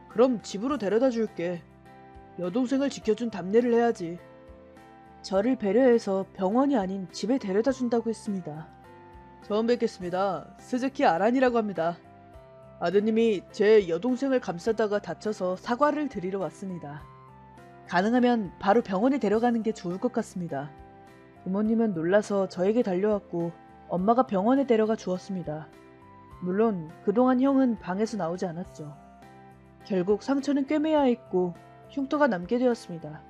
S5: 그럼 집으로 데려다 줄게. 여동생을 지켜준 답례를 해야지. 저를 배려해서 병원이 아닌 집에 데려다 준다고 했습니다. 처음 뵙겠습니다. 스즈키 아란이라고 합니다. 아드님이 제 여동생을 감싸다가 다쳐서 사과를 드리러 왔습니다. 가능하면 바로 병원에 데려가는 게 좋을 것 같습니다. 부모님은 놀라서 저에게 달려왔고 엄마가 병원에 데려가 주었습니다. 물론 그동안 형은 방에서 나오지 않았죠. 결국 상처는 꿰매야 했고 흉터가 남게 되었습니다.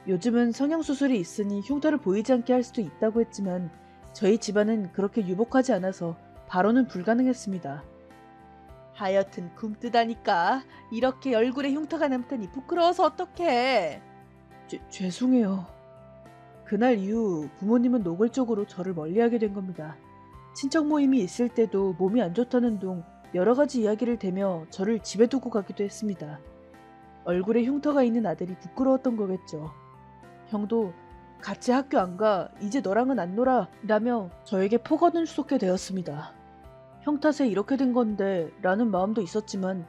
S5: 요즘은 성형수술이 있으니 흉터를 보이지 않게 할 수도 있다고 했지만 저희 집안은 그렇게 유복하지 않아서 바로는 불가능했습니다. 하여튼 굼뜨다니까. 이렇게 얼굴에 흉터가 남다니 부끄러워서 어떡해. 죄송해요. 그날 이후 부모님은 노골적으로 저를 멀리하게 된 겁니다. 친척 모임이 있을 때도 몸이 안 좋다는 둥 여러 가지 이야기를 대며 저를 집에 두고 가기도 했습니다. 얼굴에 흉터가 있는 아들이 부끄러웠던 거겠죠. 형도 같이 학교 안 가, 이제 너랑은 안 놀아 라며 저에게 폭언을 쏟게 되었습니다. 형 탓에 이렇게 된 건데 라는 마음도 있었지만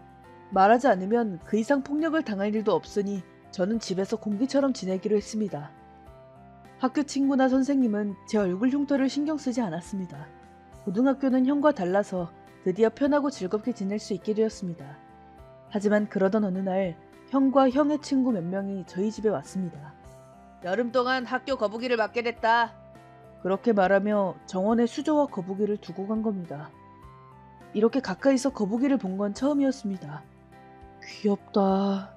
S5: 말하지 않으면 그 이상 폭력을 당할 일도 없으니 저는 집에서 공기처럼 지내기로 했습니다. 학교 친구나 선생님은 제 얼굴 흉터를 신경 쓰지 않았습니다. 고등학교는 형과 달라서 드디어 편하고 즐겁게 지낼 수 있게 되었습니다. 하지만 그러던 어느 날 형과 형의 친구 몇 명이 저희 집에 왔습니다.
S4: 여름 동안 학교 거북이를 맡게 됐다.
S5: 그렇게 말하며 정원에 수저와 거북이를 두고 간 겁니다. 이렇게 가까이서 거북이를 본 건 처음이었습니다. 귀엽다.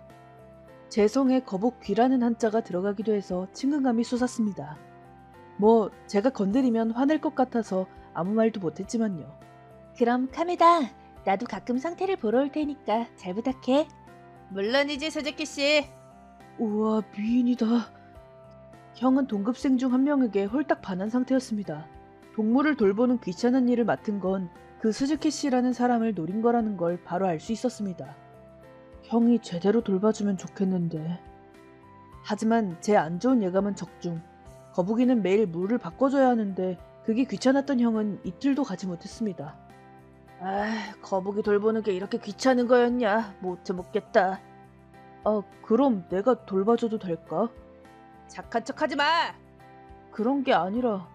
S5: 제 성에 거북귀라는 한자가 들어가기도 해서 친근감이 솟았습니다. 뭐 제가 건드리면 화낼 것 같아서 아무 말도 못했지만요.
S6: 그럼 카메다, 나도 가끔 상태를 보러 올 테니까 잘 부탁해.
S4: 물론이지, 스즈키 씨.
S5: 우와, 미인이다. 형은 동급생 중 한 명에게 홀딱 반한 상태였습니다. 동물을 돌보는 귀찮은 일을 맡은 건 그 스즈키 씨라는 사람을 노린 거라는 걸 바로 알 수 있었습니다. 형이 제대로 돌봐주면 좋겠는데. 하지만 제 안 좋은 예감은 적중. 거북이는 매일 물을 바꿔줘야 하는데 그게 귀찮았던 형은 이틀도 가지 못했습니다. 아, 거북이 돌보는 게 이렇게 귀찮은 거였냐? 못 해먹겠다. 그럼 내가 돌봐줘도 될까?
S4: 착한 척하지 마.
S5: 그런 게 아니라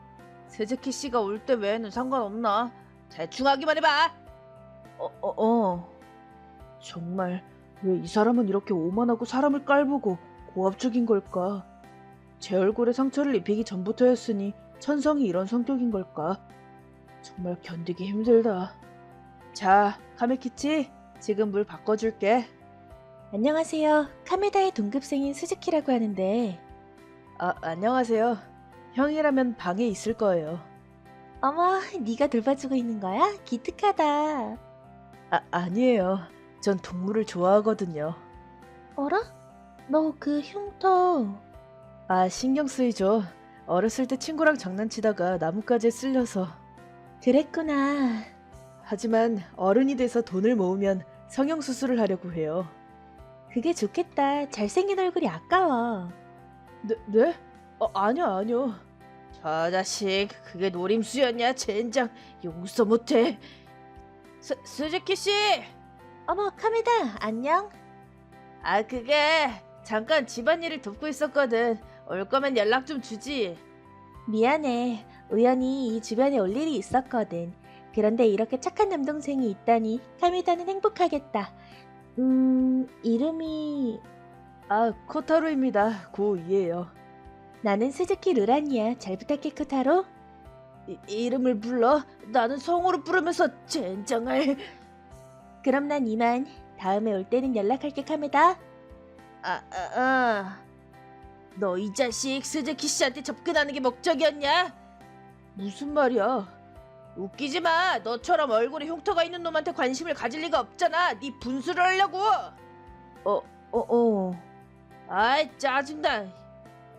S4: 스즈키 씨가 올 때 외에는 상관없나? 대충 하기만 해봐.
S5: 정말 왜 이 사람은 이렇게 오만하고 사람을 깔보고 고압적인 걸까? 제 얼굴에 상처를 입히기 전부터였으니 천성이 이런 성격인 걸까? 정말 견디기 힘들다. 자, 카메키치, 지금 물 바꿔줄게.
S6: 안녕하세요. 카메다의 동급생인 스즈키라고 하는데.
S5: 안녕하세요. 형이라면 방에 있을 거예요.
S6: 어머, 네가 돌봐주고 있는 거야? 기특하다.
S5: 아니에요. 전 동물을 좋아하거든요.
S6: 어라? 너 그 흉터.
S5: 신경 쓰이죠. 어렸을 때 친구랑 장난치다가 나뭇가지에 쓸려서.
S6: 그랬구나.
S5: 하지만 어른이 돼서 돈을 모으면 성형수술을 하려고 해요.
S6: 그게 좋겠다. 잘생긴 얼굴이 아까워.
S5: 네? 아니요.
S4: 저 자식, 그게 노림수였냐? 젠장, 용서 못해. 스즈키 씨.
S6: 어머, 카메다, 안녕?
S4: 그게 잠깐 집안일을 돕고 있었거든. 올 거면 연락 좀 주지.
S6: 미안해. 우연히 이 주변에 올 일이 있었거든. 그런데 이렇게 착한 남동생이 있다니 카메다는 행복하겠다. 이름이...
S5: 코타로입니다. 고2예요.
S6: 나는 스즈키 루란이야. 잘 부탁해, 코타로.
S4: 이름을 불러? 나는 성으로 부르면서 젠장을.
S6: 그럼 난 이만. 다음에 올 때는 연락할게, 카메다.
S4: 너 이 자식, 스즈키 씨한테 접근하는 게 목적이었냐?
S5: 무슨 말이야?
S4: 웃기지 마. 너처럼 얼굴에 흉터가 있는 놈한테 관심을 가질 리가 없잖아. 네 분수를 하려고.
S5: 어.
S4: 아이, 짜증나.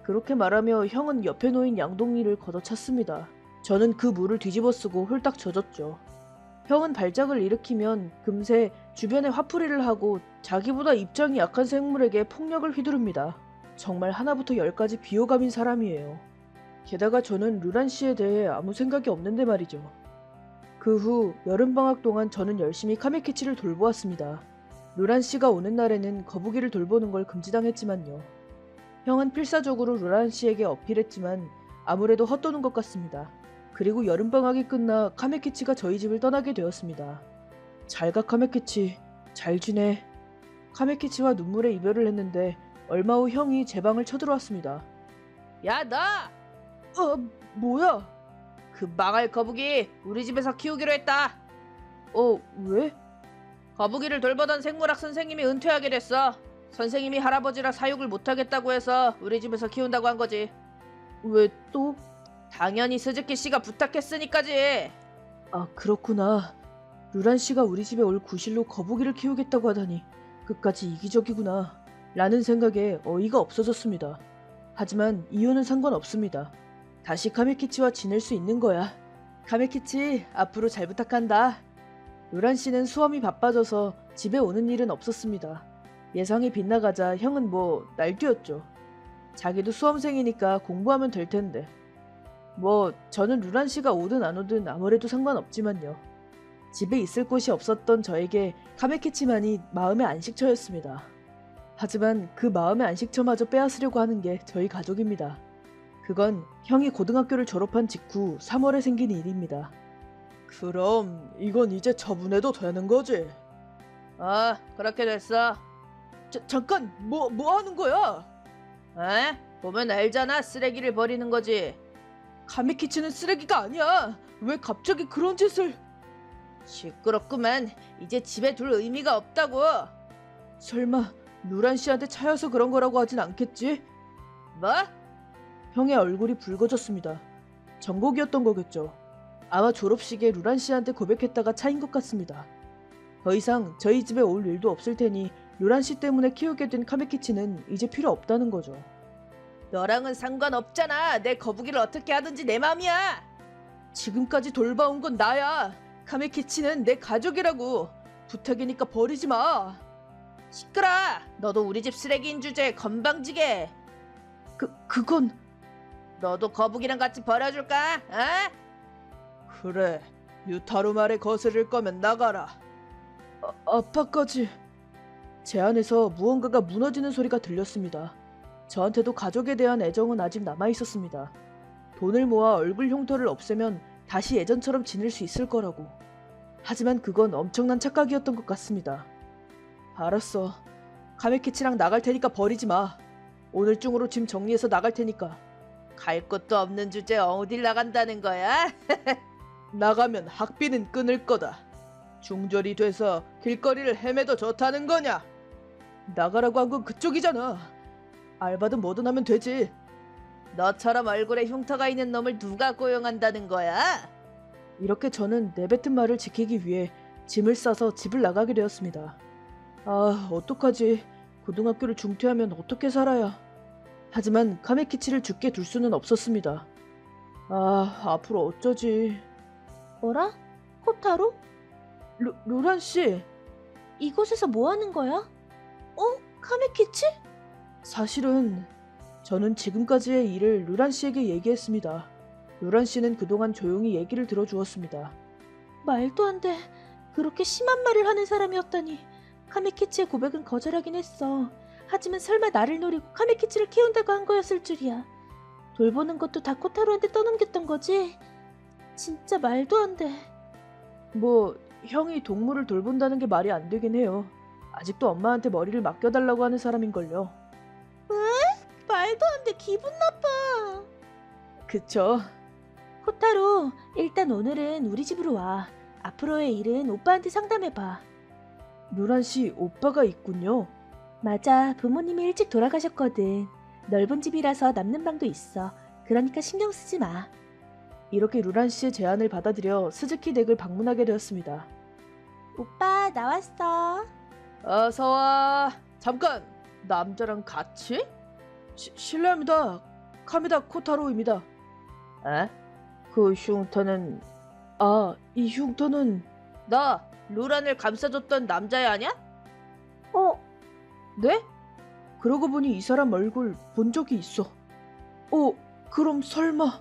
S5: 그렇게 말하며 형은 옆에 놓인 양동이를 걷어찼습니다. 저는 그 물을 뒤집어 쓰고 홀딱 젖었죠. 형은 발작을 일으키면 금세 주변에 화풀이를 하고 자기보다 입장이 약한 생물에게 폭력을 휘두릅니다. 정말 하나부터 열까지 비호감인 사람이에요. 게다가 저는 루란 씨에 대해 아무 생각이 없는데 말이죠. 그 후 여름방학 동안 저는 열심히 카메키치를 돌보았습니다. 루란 씨가 오는 날에는 거북이를 돌보는 걸 금지당했지만요. 형은 필사적으로 루란 씨에게 어필했지만 아무래도 헛도는 것 같습니다. 그리고 여름방학이 끝나 카메키치가 저희 집을 떠나게 되었습니다. 잘가 카메키치, 잘 지내. 카메키치와 눈물의 이별을 했는데 얼마 후 형이 제 방을 쳐들어왔습니다.
S4: 야, 너!
S5: 뭐야?
S4: 그 망할 거북이 우리 집에서 키우기로 했다.
S5: 왜?
S4: 거북이를 돌보던 생물학 선생님이 은퇴하게 됐어. 선생님이 할아버지라 사육을 못하겠다고 해서 우리 집에서 키운다고 한 거지.
S5: 왜 또?
S4: 당연히 스즈키 씨가 부탁했으니까지.
S5: 아, 그렇구나. 루란 씨가 우리 집에 올 구실로 거북이를 키우겠다고 하다니 끝까지 이기적이구나 라는 생각에 어이가 없어졌습니다. 하지만 이유는 상관없습니다. 다시 카메키치와 지낼 수 있는 거야. 카메키치, 앞으로 잘 부탁한다. 루란 씨는 수험이 바빠져서 집에 오는 일은 없었습니다. 예상이 빗나가자 형은 날뛰었죠. 자기도 수험생이니까 공부하면 될 텐데. 저는 루란 씨가 오든 안 오든 아무래도 상관없지만요. 집에 있을 곳이 없었던 저에게 카메키치만이 마음의 안식처였습니다. 하지만 그 마음의 안식처마저 빼앗으려고 하는 게 저희 가족입니다. 그건 형이 고등학교를 졸업한 직후 3월에 생긴 일입니다. 그럼 이건 이제 처분해도 되는 거지?
S4: 그렇게 됐어.
S5: 잠깐, 뭐 하는 거야?
S4: 보면 알잖아. 쓰레기를 버리는 거지.
S5: 카메키치는 쓰레기가 아니야. 왜 갑자기 그런 짓을...
S4: 시끄럽구만. 이제 집에 둘 의미가 없다고.
S5: 설마 루란 씨한테 차여서 그런 거라고 하진 않겠지?
S4: 뭐?
S5: 형의 얼굴이 붉어졌습니다. 정곡이었던 거겠죠. 아마 졸업식에 루란 씨한테 고백했다가 차인 것 같습니다. 더 이상 저희 집에 올 일도 없을 테니 루란 씨 때문에 키우게 된 카메키치는 이제 필요 없다는 거죠.
S4: 너랑은 상관없잖아. 내 거북이를 어떻게 하든지 내 맘이야.
S5: 지금까지 돌봐온 건 나야. 카메키치는 내 가족이라고. 부탁이니까 버리지 마.
S4: 시끄러. 너도 우리 집 쓰레기인 주제에 건방지게.
S5: 그건...
S4: 너도 거북이랑 같이 버려줄까?
S5: 그래. 유타루 말에 거스를 거면 나가라. 아빠까지... 제 안에서 무언가가 무너지는 소리가 들렸습니다. 저한테도 가족에 대한 애정은 아직 남아있었습니다. 돈을 모아 얼굴 흉터를 없애면 다시 예전처럼 지낼 수 있을 거라고. 하지만 그건 엄청난 착각이었던 것 같습니다. 알았어. 카메키치랑 나갈 테니까 버리지 마. 오늘 중으로 짐 정리해서 나갈 테니까.
S4: 갈 곳도 없는 주제에 어딜 나간다는 거야?
S5: 나가면 학비는 끊을 거다. 중절이 돼서 길거리를 헤매도 좋다는 거냐? 나가라고 한 건 그쪽이잖아. 알바든 뭐든 하면 되지.
S4: 너처럼 얼굴에 흉터가 있는 놈을 누가 고용한다는 거야?
S5: 이렇게 저는 내뱉은 말을 지키기 위해 짐을 싸서 집을 나가게 되었습니다. 어떡하지. 고등학교를 중퇴하면 어떻게 살아야. 하지만 카메키치를 죽게 둘 수는 없었습니다. 앞으로 어쩌지.
S3: 뭐라? 코타로?
S5: 루란 씨.
S3: 이곳에서 뭐 하는 거야? 카메키치?
S5: 사실은 저는 지금까지의 일을 루란 씨에게 얘기했습니다. 루란 씨는 그동안 조용히 얘기를 들어주었습니다.
S3: 말도 안 돼. 그렇게 심한 말을 하는 사람이었다니. 카메키치의 고백은 거절하긴 했어. 하지만 설마 나를 노리고 카메키치를 키운다고 한 거였을 줄이야. 돌보는 것도 다 코타로한테 떠넘겼던 거지? 진짜 말도 안 돼.
S5: 형이 동물을 돌본다는 게 말이 안 되긴 해요. 아직도 엄마한테 머리를 맡겨달라고 하는 사람인걸요.
S3: 말도 안 돼. 기분 나빠.
S5: 그쵸?
S3: 코타로, 일단 오늘은 우리 집으로 와. 앞으로의 일은 오빠한테 상담해봐.
S5: 루란 씨 오빠가 있군요.
S3: 맞아. 부모님이 일찍 돌아가셨거든. 넓은 집이라서 남는 방도 있어. 그러니까 신경 쓰지 마.
S5: 이렇게 루란 씨의 제안을 받아들여 스즈키 댁을 방문하게 되었습니다.
S3: 오빠 나왔어.
S5: 어서 와. 잠깐. 남자랑 같이? 실례합니다. 카메다 코타로입니다.
S4: 에? 그 흉터는
S5: 아, 이 흉터는
S4: 너 루란을 감싸줬던 남자애 아냐?
S5: 네? 그러고 보니 이 사람 얼굴 본 적이 있어. 그럼 설마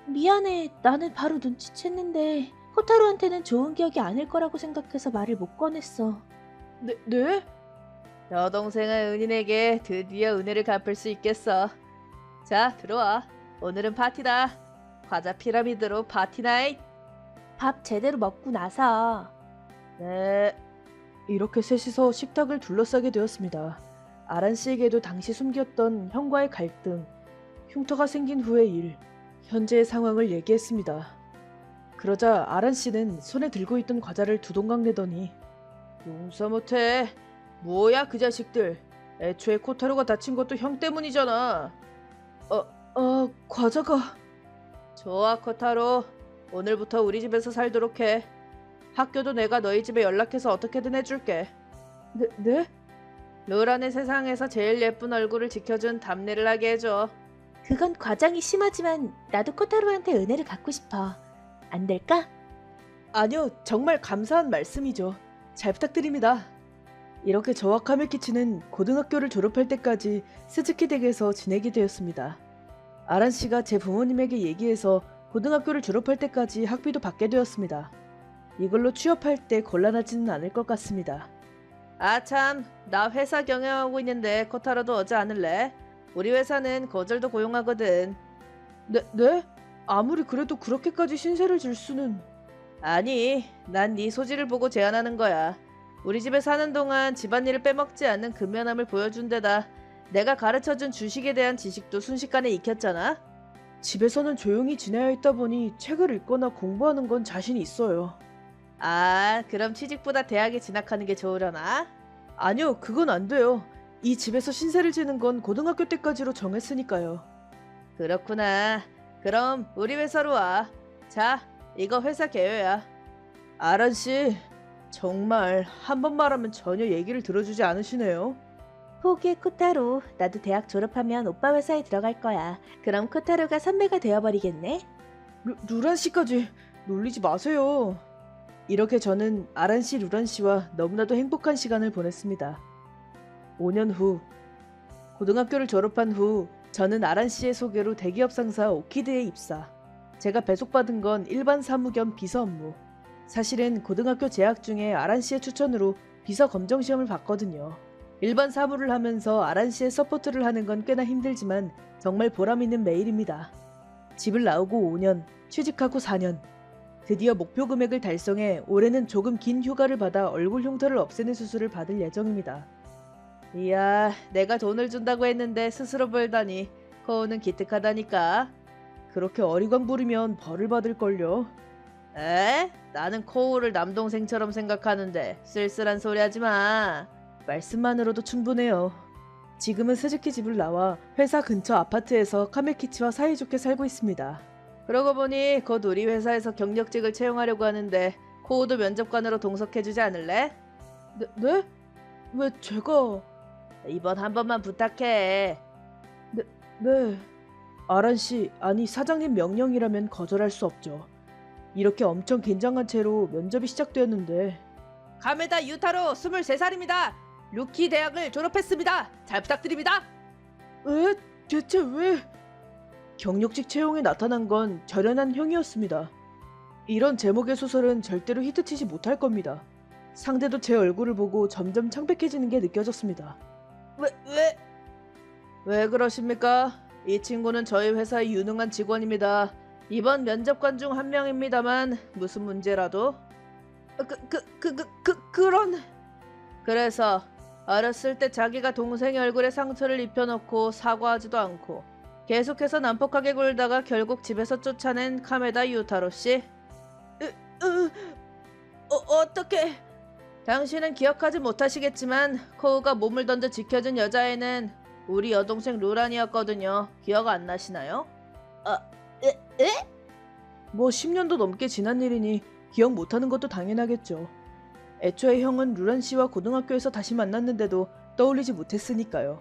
S3: 미안해. 나는 바로 눈치챘는데 코타로한테는 좋은 기억이 아닐 거라고 생각해서 말을 못 꺼냈어.
S5: 네?
S4: 여동생은 은인에게 드디어 은혜를 갚을 수 있겠어. 자, 들어와. 오늘은 파티다. 과자 피라미드로 파티나잇.
S3: 밥 제대로 먹고 나서.
S4: 네.
S5: 이렇게 셋이서 식탁을 둘러싸게 되었습니다. 아란 씨에게도 당시 숨겼던 형과의 갈등, 흉터가 생긴 후의 일, 현재의 상황을 얘기했습니다. 그러자 아란 씨는 손에 들고 있던 과자를 두 동강 내더니
S4: 용서 못해. 뭐야 그 자식들. 애초에 코타로가 다친 것도 형 때문이잖아.
S5: 과자가
S4: 좋아 코타로. 오늘부터 우리 집에서 살도록 해. 학교도 내가 너희 집에 연락해서 어떻게든 해줄게.
S5: 네?
S4: 루란의 세상에서 제일 예쁜 얼굴을 지켜준 답례를 하게 해줘.
S3: 그건 과장이 심하지만 나도 코타로한테 은혜를 갚고 싶어. 안 될까?
S5: 아니요, 정말 감사한 말씀이죠. 잘 부탁드립니다. 이렇게 저와 카메키치는 고등학교를 졸업할 때까지 스즈키 댁에서 지내게 되었습니다. 아란 씨가 제 부모님에게 얘기해서 고등학교를 졸업할 때까지 학비도 받게 되었습니다. 이걸로 취업할 때 곤란하지는 않을 것 같습니다.
S4: 아 참, 나 회사 경영하고 있는데 코타로도 오지 않을래? 우리 회사는 거절도 고용하거든.
S5: 네? 아무리 그래도 그렇게까지 신세를 질 수는...
S4: 아니, 난 네 소질을 보고 제안하는 거야. 우리 집에 사는 동안 집안일을 빼먹지 않는 근면함을 보여준 데다 내가 가르쳐준 주식에 대한 지식도 순식간에 익혔잖아.
S5: 집에서는 조용히 지내야 했다 보니 책을 읽거나 공부하는 건 자신이 있어요.
S4: 아, 그럼 취직보다 대학에 진학하는 게 좋으려나?
S5: 아니요, 그건 안 돼요. 이 집에서 신세를 지는 건 고등학교 때까지로 정했으니까요.
S4: 그렇구나. 그럼 우리 회사로 와. 자, 이거 회사 개요야.
S5: 아란 씨, 정말 한 번 말하면 전혀 얘기를 들어주지 않으시네요.
S3: 포기해 코타로. 나도 대학 졸업하면 오빠 회사에 들어갈 거야. 그럼 코타로가 선배가 되어버리겠네.
S5: 루란 씨까지 놀리지 마세요. 이렇게 저는 아란 씨, 루란 씨와 너무나도 행복한 시간을 보냈습니다. 5년 후, 고등학교를 졸업한 후 저는 아란 씨의 소개로 대기업 상사 오키드에 입사. 제가 배속받은 건 일반 사무 겸 비서 업무. 사실은 고등학교 재학 중에 아란 씨의 추천으로 비서 검정 시험을 봤거든요. 일반 사무를 하면서 아란 씨의 서포트를 하는 건 꽤나 힘들지만 정말 보람있는 매일입니다. 집을 나오고 5년, 취직하고 4년. 드디어 목표 금액을 달성해 올해는 조금 긴 휴가를 받아 얼굴 흉터를 없애는 수술을 받을 예정입니다.
S4: 이야, 내가 돈을 준다고 했는데 스스로 벌다니. 코우는 기특하다니까.
S5: 그렇게 어리광 부리면 벌을 받을걸요.
S4: 에? 나는 코우를 남동생처럼 생각하는데 쓸쓸한 소리 하지 마.
S5: 말씀만으로도 충분해요. 지금은 스즈키 집을 나와 회사 근처 아파트에서 카메키치와 사이좋게 살고 있습니다.
S4: 그러고 보니 곧 우리 회사에서 경력직을 채용하려고 하는데 코우도 면접관으로 동석해주지 않을래?
S5: 네? 왜 제가...
S4: 이번 한 번만 부탁해.
S5: 네... 아란 씨, 아니 사장님 명령이라면 거절할 수 없죠. 이렇게 엄청 긴장한 채로 면접이 시작되었는데
S4: 가메다 유타로 23살입니다. 루키 대학을 졸업했습니다. 잘 부탁드립니다.
S5: 에? 대체 왜? 경력직 채용에 나타난 건 절연한 형이었습니다. 이런 제목의 소설은 절대로 히트치지 못할 겁니다. 상대도 제 얼굴을 보고 점점 창백해지는 게 느껴졌습니다.
S4: 왜 그러십니까? 이 친구는 저희 회사의 유능한 직원입니다. 이번 면접관 중 한 명입니다만 무슨 문제라도? 그런... 그래서 어렸을 때 자기가 동생의 얼굴에 상처를 입혀놓고 사과하지도 않고 계속해서 난폭하게 굴다가 결국 집에서 쫓아낸 카메다 유타로 씨. 어떻게? 당신은 기억하지 못하시겠지만 코우가 몸을 던져 지켜준 여자애는 우리 여동생 루란이었거든요. 기억 안 나시나요?
S5: 뭐 10년도 넘게 지난 일이니 기억 못하는 것도 당연하겠죠. 애초에 형은 루란 씨와 고등학교에서 다시 만났는데도 떠올리지 못했으니까요.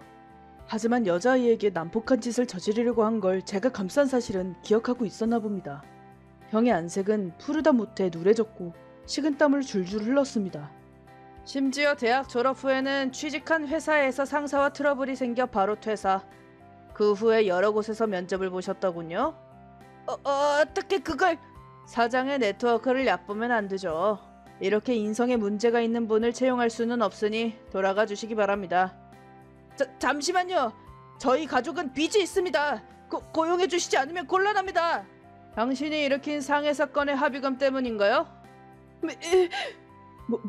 S5: 하지만 여자아이에게 난폭한 짓을 저지르려고 한 걸 제가 감싼 사실은 기억하고 있었나 봅니다. 형의 안색은 푸르다 못해 누래졌고 식은땀을 줄줄 흘렀습니다.
S4: 심지어 대학 졸업 후에는 취직한 회사에서 상사와 트러블이 생겨 바로 퇴사. 그 후에 여러 곳에서 면접을 보셨더군요. 어떻게 그걸... 사장의 네트워크를 얕보면 안 되죠. 이렇게 인성에 문제가 있는 분을 채용할 수는 없으니 돌아가 주시기 바랍니다. 잠시만요. 저희 가족은 빚이 있습니다. 고용해 주시지 않으면 곤란합니다. 당신이 일으킨 상해 사건의 합의금 때문인가요?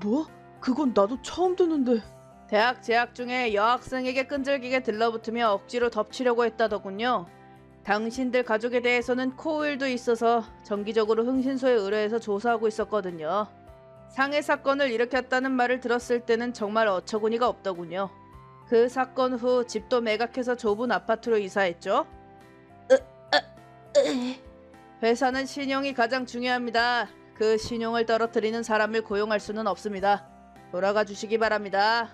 S5: 뭐? 그건 나도 처음 듣는데.
S4: 대학 재학 중에 여학생에게 끈질기게 들러붙으며 억지로 덮치려고 했다더군요. 당신들 가족에 대해서는 코일도 있어서 정기적으로 흥신소에 의뢰해서 조사하고 있었거든요. 상해 사건을 일으켰다는 말을 들었을 때는 정말 어처구니가 없더군요. 그 사건 후 집도 매각해서 좁은 아파트로 이사했죠. 회사는 신용이 가장 중요합니다. 그 신용을 떨어뜨리는 사람을 고용할 수는 없습니다. 돌아가 주시기 바랍니다.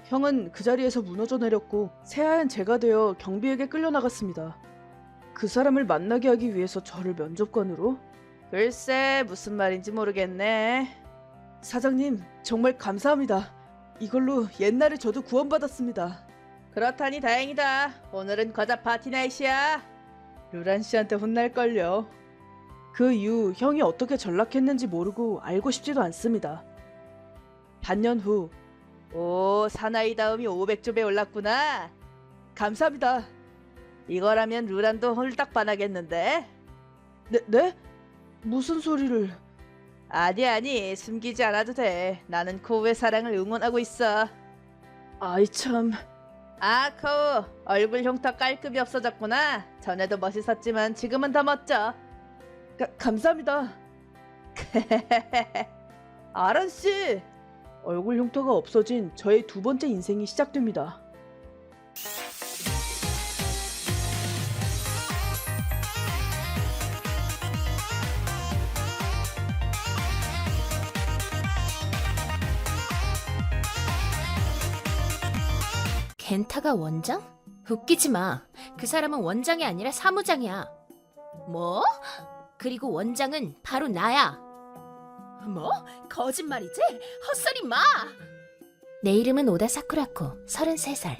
S5: 형은 그 자리에서 무너져 내렸고 새하얀 제가 되어 경비에게 끌려나갔습니다. 그 사람을 만나게 하기 위해서 저를 면접관으로?
S4: 글쎄 무슨 말인지 모르겠네.
S5: 사장님, 정말 감사합니다. 이걸로 옛날에 저도 구원받았습니다.
S4: 그렇다니 다행이다. 오늘은 과자 파티 나이시야.
S5: 루란 씨한테 혼날걸요. 그 이후 형이 어떻게 전락했는지 모르고 알고 싶지도 않습니다. 반년 후,
S4: 오, 사나이 다음이 500점에 올랐구나.
S5: 감사합니다.
S4: 이거라면 루란도 홀딱 반하겠는데?
S5: 네? 무슨 소리를...
S4: 아니 숨기지 않아도 돼. 나는 코우의 사랑을 응원하고 있어.
S5: 아이 참...
S4: 아 코우, 얼굴 흉터 깔끔이 없어졌구나. 전에도 멋있었지만 지금은 더 멋져.
S5: 감사합니다.
S4: 아란씨,
S5: 얼굴 흉터가 없어진 저의 두 번째 인생이 시작됩니다.
S2: 겐타가 원장? 웃기지 마. 그 사람은 원장이 아니라 사무장이야. 뭐? 그리고 원장은 바로 나야.
S1: 뭐? 거짓말이지? 헛소리 마!
S2: 내 이름은 오다 사쿠라코, 33살.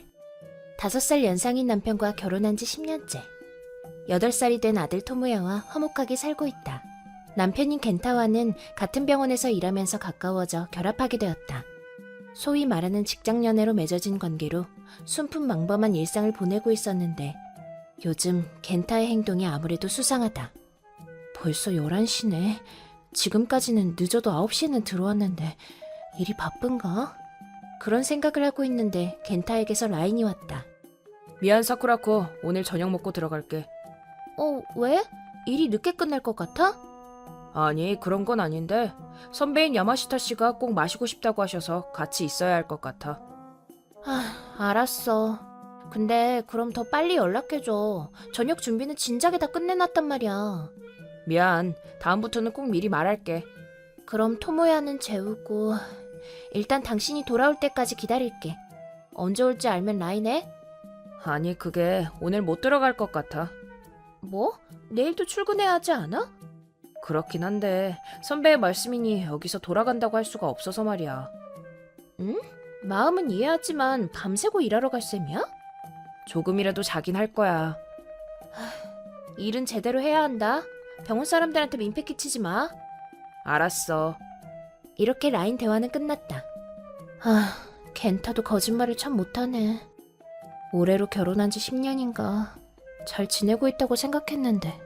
S2: 5살 연상인 남편과 결혼한 지 10년째. 8살이 된 아들 토모야와 화목하게 살고 있다. 남편인 겐타와는 같은 병원에서 일하면서 가까워져 결합하게 되었다. 소위 말하는 직장 연애로 맺어진 관계로 순풍망범한 일상을 보내고 있었는데 요즘 겐타의 행동이 아무래도 수상하다. 벌써 11시네. 지금까지는 늦어도 9시에는 들어왔는데 일이 바쁜가? 그런 생각을 하고 있는데 겐타에게서 라인이 왔다.
S1: 미안 사쿠라코, 오늘 저녁 먹고 들어갈게.
S2: 왜? 일이 늦게 끝날 것 같아?
S1: 아니, 그런 건 아닌데 선배인 야마시타 씨가 꼭 마시고 싶다고 하셔서 같이 있어야 할 것 같아.
S2: 알았어. 근데 그럼 더 빨리 연락해줘. 저녁 준비는 진작에 다 끝내놨단 말이야.
S1: 미안, 다음부터는 꼭 미리 말할게.
S2: 그럼 토모야는 재우고 일단 당신이 돌아올 때까지 기다릴게. 언제 올지 알면 라인해.
S1: 아니, 그게 오늘 못 들어갈 것 같아.
S2: 뭐? 내일도 출근해야 하지 않아?
S1: 그렇긴 한데 선배의 말씀이니 여기서 돌아간다고 할 수가 없어서 말이야.
S2: 응? 마음은 이해하지만 밤새고 일하러 갈 셈이야?
S1: 조금이라도 자긴 할 거야.
S2: 일은 제대로 해야 한다. 병원 사람들한테 민폐 끼치지 마.
S1: 알았어.
S2: 이렇게 라인 대화는 끝났다. 겐타도 거짓말을 참 못하네. 올해로 결혼한 지 10년인가. 잘 지내고 있다고 생각했는데.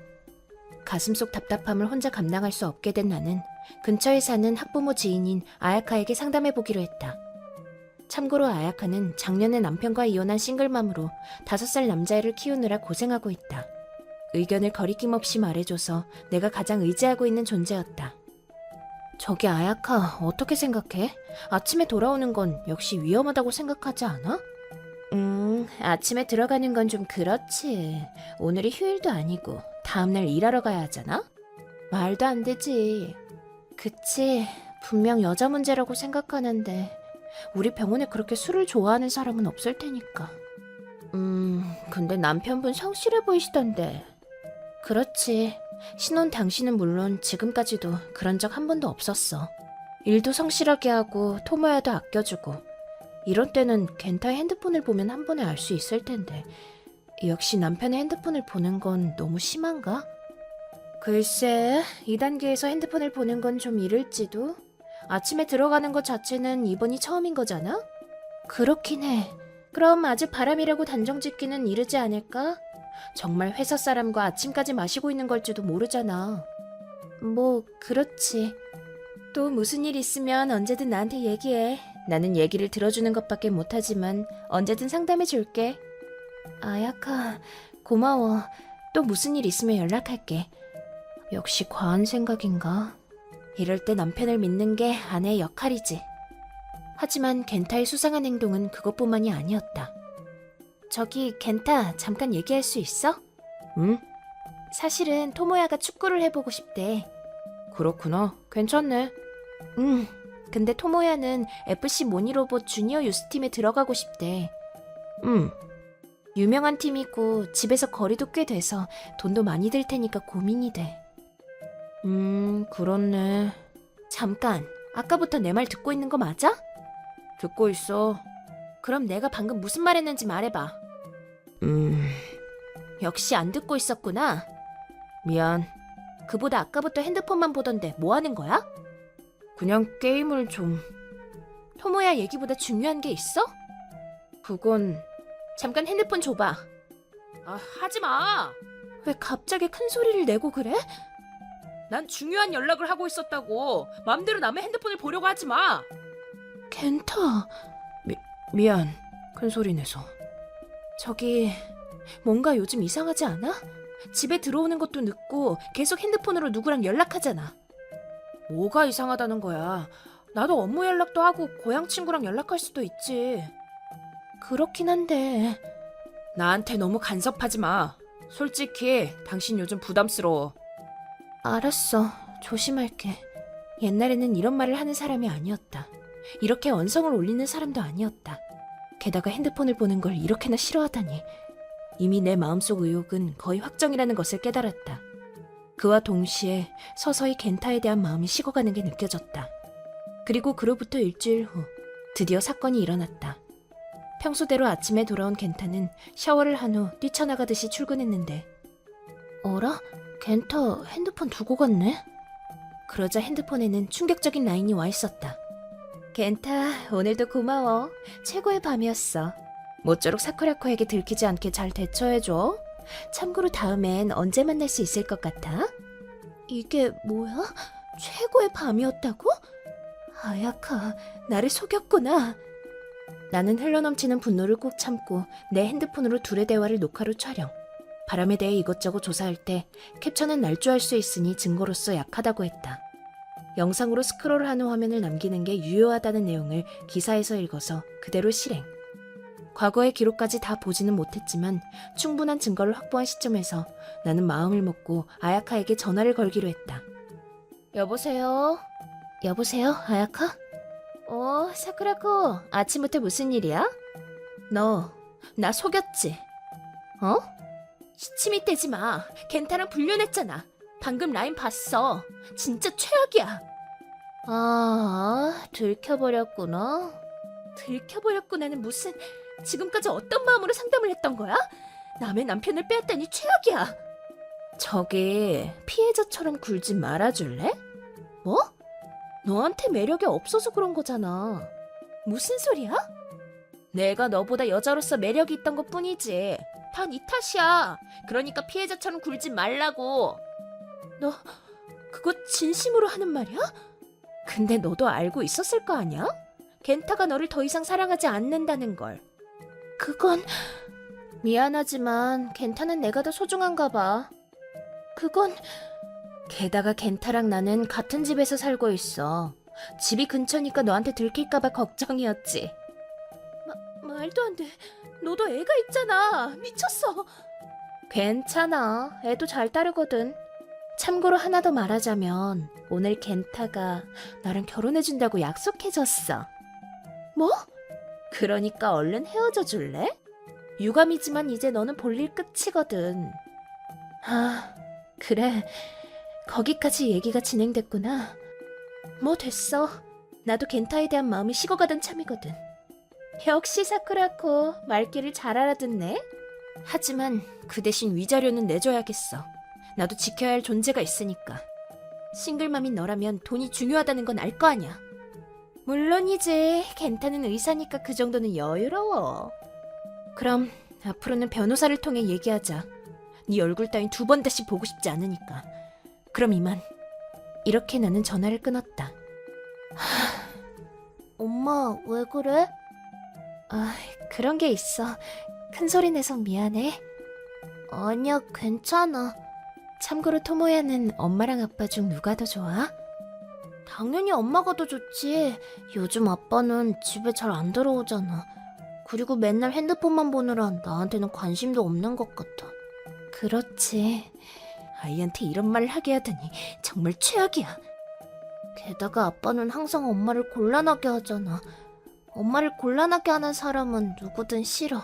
S2: 가슴속 답답함을 혼자 감당할 수 없게 된 나는 근처에 사는 학부모 지인인 아야카에게 상담해보기로 했다. 참고로 아야카는 작년에 남편과 이혼한 싱글맘으로 5살 남자애를 키우느라 고생하고 있다. 의견을 거리낌 없이 말해줘서 내가 가장 의지하고 있는 존재였다. 저기 아야카 어떻게 생각해? 아침에 돌아오는 건 역시 위험하다고 생각하지 않아? 아침에 들어가는 건 좀 그렇지. 오늘이 휴일도 아니고 다음날 일하러 가야 하잖아? 말도 안 되지. 그치, 분명 여자 문제라고 생각하는데 우리 병원에 그렇게 술을 좋아하는 사람은 없을 테니까. 근데 남편분 성실해 보이시던데. 그렇지. 신혼 당시는 물론 지금까지도 그런 적 한 번도 없었어. 일도 성실하게 하고 토모야도 아껴주고. 이런 때는 겐타의 핸드폰을 보면 한 번에 알 수 있을 텐데. 역시 남편의 핸드폰을 보는 건 너무 심한가? 글쎄, 이 단계에서 핸드폰을 보는 건 좀 이를지도. 아침에 들어가는 것 자체는 이번이 처음인 거잖아? 그렇긴 해. 그럼 아직 바람이라고 단정 짓기는 이르지 않을까? 정말 회사 사람과 아침까지 마시고 있는 걸지도 모르잖아. 뭐, 그렇지. 또 무슨 일 있으면 언제든 나한테 얘기해. 나는 얘기를 들어주는 것밖에 못하지만 언제든 상담해 줄게. 아야카, 고마워. 또 무슨 일 있으면 연락할게. 역시 과한 생각인가? 이럴 때 남편을 믿는 게 아내의 역할이지. 하지만 겐타의 수상한 행동은 그것뿐만이 아니었다. 저기 겐타, 잠깐 얘기할 수 있어?
S1: 응?
S2: 사실은 토모야가 축구를 해보고 싶대.
S1: 그렇구나. 괜찮네.
S2: 근데 토모야는 FC 모니로봇 주니어 유스팀에 들어가고 싶대. 유명한 팀이고 집에서 거리도 꽤 돼서 돈도 많이 들 테니까 고민이 돼.
S1: 그렇네.
S2: 잠깐, 아까부터 내 말 듣고 있는 거 맞아?
S1: 듣고 있어.
S2: 그럼 내가 방금 무슨 말 했는지 말해봐. 역시 안 듣고 있었구나.
S1: 미안.
S2: 그보다 아까부터 핸드폰만 보던데 뭐 하는 거야?
S1: 그냥 게임을 좀...
S2: 토모야 얘기보다 중요한 게 있어?
S1: 그건...
S2: 잠깐 핸드폰 줘봐.
S1: 아, 하지 마!
S2: 왜 갑자기 큰 소리를 내고 그래?
S1: 난 중요한 연락을 하고 있었다고. 맘대로 남의 핸드폰을 보려고 하지 마.
S2: 겐타.
S1: 미안. 큰 소리 내서.
S2: 저기 뭔가 요즘 이상하지 않아? 집에 들어오는 것도 늦고 계속 핸드폰으로 누구랑 연락하잖아.
S1: 뭐가 이상하다는 거야. 나도 업무 연락도 하고 고향 친구랑 연락할 수도 있지.
S2: 그렇긴 한데
S1: 나한테 너무 간섭하지 마. 솔직히 당신 요즘 부담스러워.
S2: 알았어. 조심할게. 옛날에는 이런 말을 하는 사람이 아니었다. 이렇게 언성을 올리는 사람도 아니었다. 게다가 핸드폰을 보는 걸 이렇게나 싫어하다니. 이미 내 마음속 의욕은 거의 확정이라는 것을 깨달았다. 그와 동시에 서서히 겐타에 대한 마음이 식어가는 게 느껴졌다. 그리고 그로부터 일주일 후 드디어 사건이 일어났다. 평소대로 아침에 돌아온 겐타는 샤워를 한 후 뛰쳐나가듯이 출근했는데 어라? 겐타 핸드폰 두고 갔네? 그러자 핸드폰에는 충격적인 라인이 와 있었다. 겐타, 오늘도 고마워. 최고의 밤이었어. 모쪼록 사쿠라코에게 들키지 않게 잘 대처해줘. 참고로 다음엔 언제 만날 수 있을 것 같아? 이게 뭐야? 최고의 밤이었다고? 아야카, 나를 속였구나. 나는 흘러넘치는 분노를 꾹 참고 내 핸드폰으로 둘의 대화를 녹화로 촬영. 바람에 대해 이것저것 조사할 때 캡처는 날조할 수 있으니 증거로서 약하다고 했다. 영상으로 스크롤한 후 화면을 남기는 게 유효하다는 내용을 기사에서 읽어서 그대로 실행. 과거의 기록까지 다 보지는 못했지만 충분한 증거를 확보한 시점에서 나는 마음을 먹고 아야카에게 전화를 걸기로 했다. 여보세요? 여보세요, 아야카? 사쿠라코, 아침부터 무슨 일이야? 너, 나 속였지? 어? 시침이 떼지 마. 겐타랑 불륜했잖아. 방금 라인 봤어. 진짜 최악이야. 들켜버렸구나. 들켜버렸구나는 무슨... 지금까지 어떤 마음으로 상담을 했던 거야? 남의 남편을 빼앗다니 최악이야. 저기 피해자처럼 굴지 말아줄래? 뭐? 너한테 매력이 없어서 그런 거잖아. 무슨 소리야? 내가 너보다 여자로서 매력이 있던 것뿐이지. 다 네 탓이야. 그러니까 피해자처럼 굴지 말라고. 너 그거 진심으로 하는 말이야? 근데 너도 알고 있었을 거 아니야? 겐타가 너를 더 이상 사랑하지 않는다는 걸. 그건... 미안하지만 겐타는 내가 더 소중한가 봐. 그건... 게다가 겐타랑 나는 같은 집에서 살고 있어. 집이 근처니까 너한테 들킬까 봐 걱정이었지. 말도 안 돼. 너도 애가 있잖아. 미쳤어. 괜찮아. 애도 잘 따르거든. 참고로 하나 더 말하자면 오늘 겐타가 나랑 결혼해준다고 약속해줬어. 뭐? 그러니까 얼른 헤어져 줄래? 유감이지만 이제 너는 볼일 끝이거든. 아, 그래. 거기까지 얘기가 진행됐구나. 뭐 됐어. 나도 겐타에 대한 마음이 식어가던 참이거든. 역시 사쿠라코 말귀를 잘 알아듣네. 하지만 그 대신 위자료는 내줘야겠어. 나도 지켜야 할 존재가 있으니까. 싱글맘인 너라면 돈이 중요하다는 건 알 거 아냐. 물론이지. 겐타는 의사니까 그 정도는 여유로워. 그럼 앞으로는 변호사를 통해 얘기하자. 네 얼굴 따윈 2번 다시 보고 싶지 않으니까. 그럼 이만. 이렇게 나는 전화를 끊었다. 엄마, 왜 그래? 아, 그런 게 있어. 큰 소리 내서 미안해. 아니야, 괜찮아. 참고로 토모야는 엄마랑 아빠 중 누가 더 좋아? 당연히 엄마가 더 좋지. 요즘 아빠는 집에 잘 안 들어오잖아. 그리고 맨날 핸드폰만 보느라 나한테는 관심도 없는 것 같아. 그렇지. 아이한테 이런 말을 하게 하다니 정말 최악이야. 게다가 아빠는 항상 엄마를 곤란하게 하잖아. 엄마를 곤란하게 하는 사람은 누구든 싫어.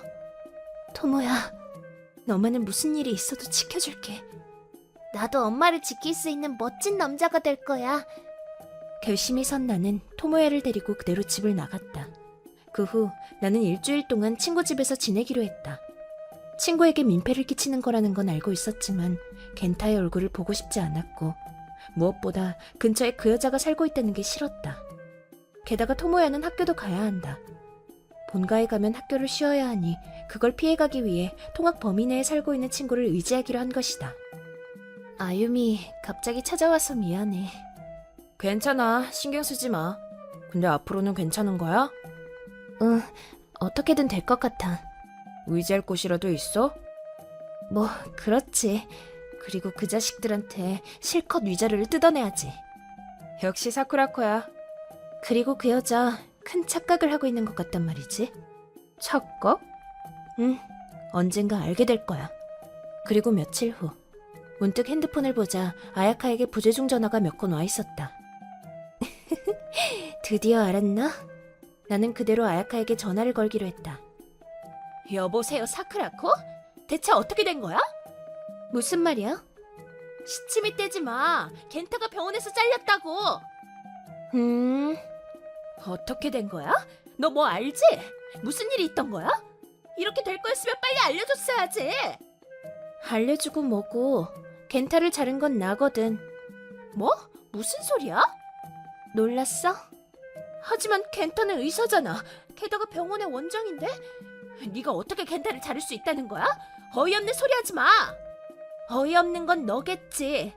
S2: 토모야, 너만은 무슨 일이 있어도 지켜줄게. 나도 엄마를 지킬 수 있는 멋진 남자가 될 거야. 결심이 선 나는 토모야를 데리고 그대로 집을 나갔다. 그 후 나는 일주일 동안 친구 집에서 지내기로 했다. 친구에게 민폐를 끼치는 거라는 건 알고 있었지만 겐타의 얼굴을 보고 싶지 않았고 무엇보다 근처에 그 여자가 살고 있다는 게 싫었다. 게다가 토모야는 학교도 가야 한다. 본가에 가면 학교를 쉬어야 하니 그걸 피해가기 위해 통학 범위 내에 살고 있는 친구를 의지하기로 한 것이다. 아유미, 갑자기 찾아와서 미안해.
S1: 괜찮아. 신경 쓰지 마. 근데 앞으로는 괜찮은 거야?
S2: 응, 어떻게든 될 것 같아.
S1: 의지할 곳이라도 있어?
S2: 뭐, 그렇지. 그리고 그 자식들한테 실컷 위자료를 뜯어내야지.
S1: 역시 사쿠라코야.
S2: 그리고 그 여자 큰 착각을 하고 있는 것 같단 말이지.
S1: 착각?
S2: 응, 언젠가 알게 될 거야. 그리고 며칠 후 문득 핸드폰을 보자 아야카에게 부재중 전화가 몇 건 와 있었다. 드디어 알았나? 나는 그대로 아야카에게 전화를 걸기로 했다.
S1: 여보세요, 사쿠라코? 대체 어떻게 된 거야?
S2: 무슨 말이야?
S1: 시침이 떼지 마. 겐타가 병원에서 잘렸다고. 어떻게 된 거야? 너 뭐 알지? 무슨 일이 있던 거야? 이렇게 될 거였으면 빨리 알려줬어야지.
S2: 알려주고 뭐고. 겐타를 자른 건 나거든.
S1: 뭐? 무슨 소리야?
S2: 놀랐어?
S1: 하지만 겐타는 의사잖아. 게다가 병원의 원장인데? 네가 어떻게 겐타를 자를 수 있다는 거야? 어이없는 소리 하지 마. 어이없는 건 너겠지.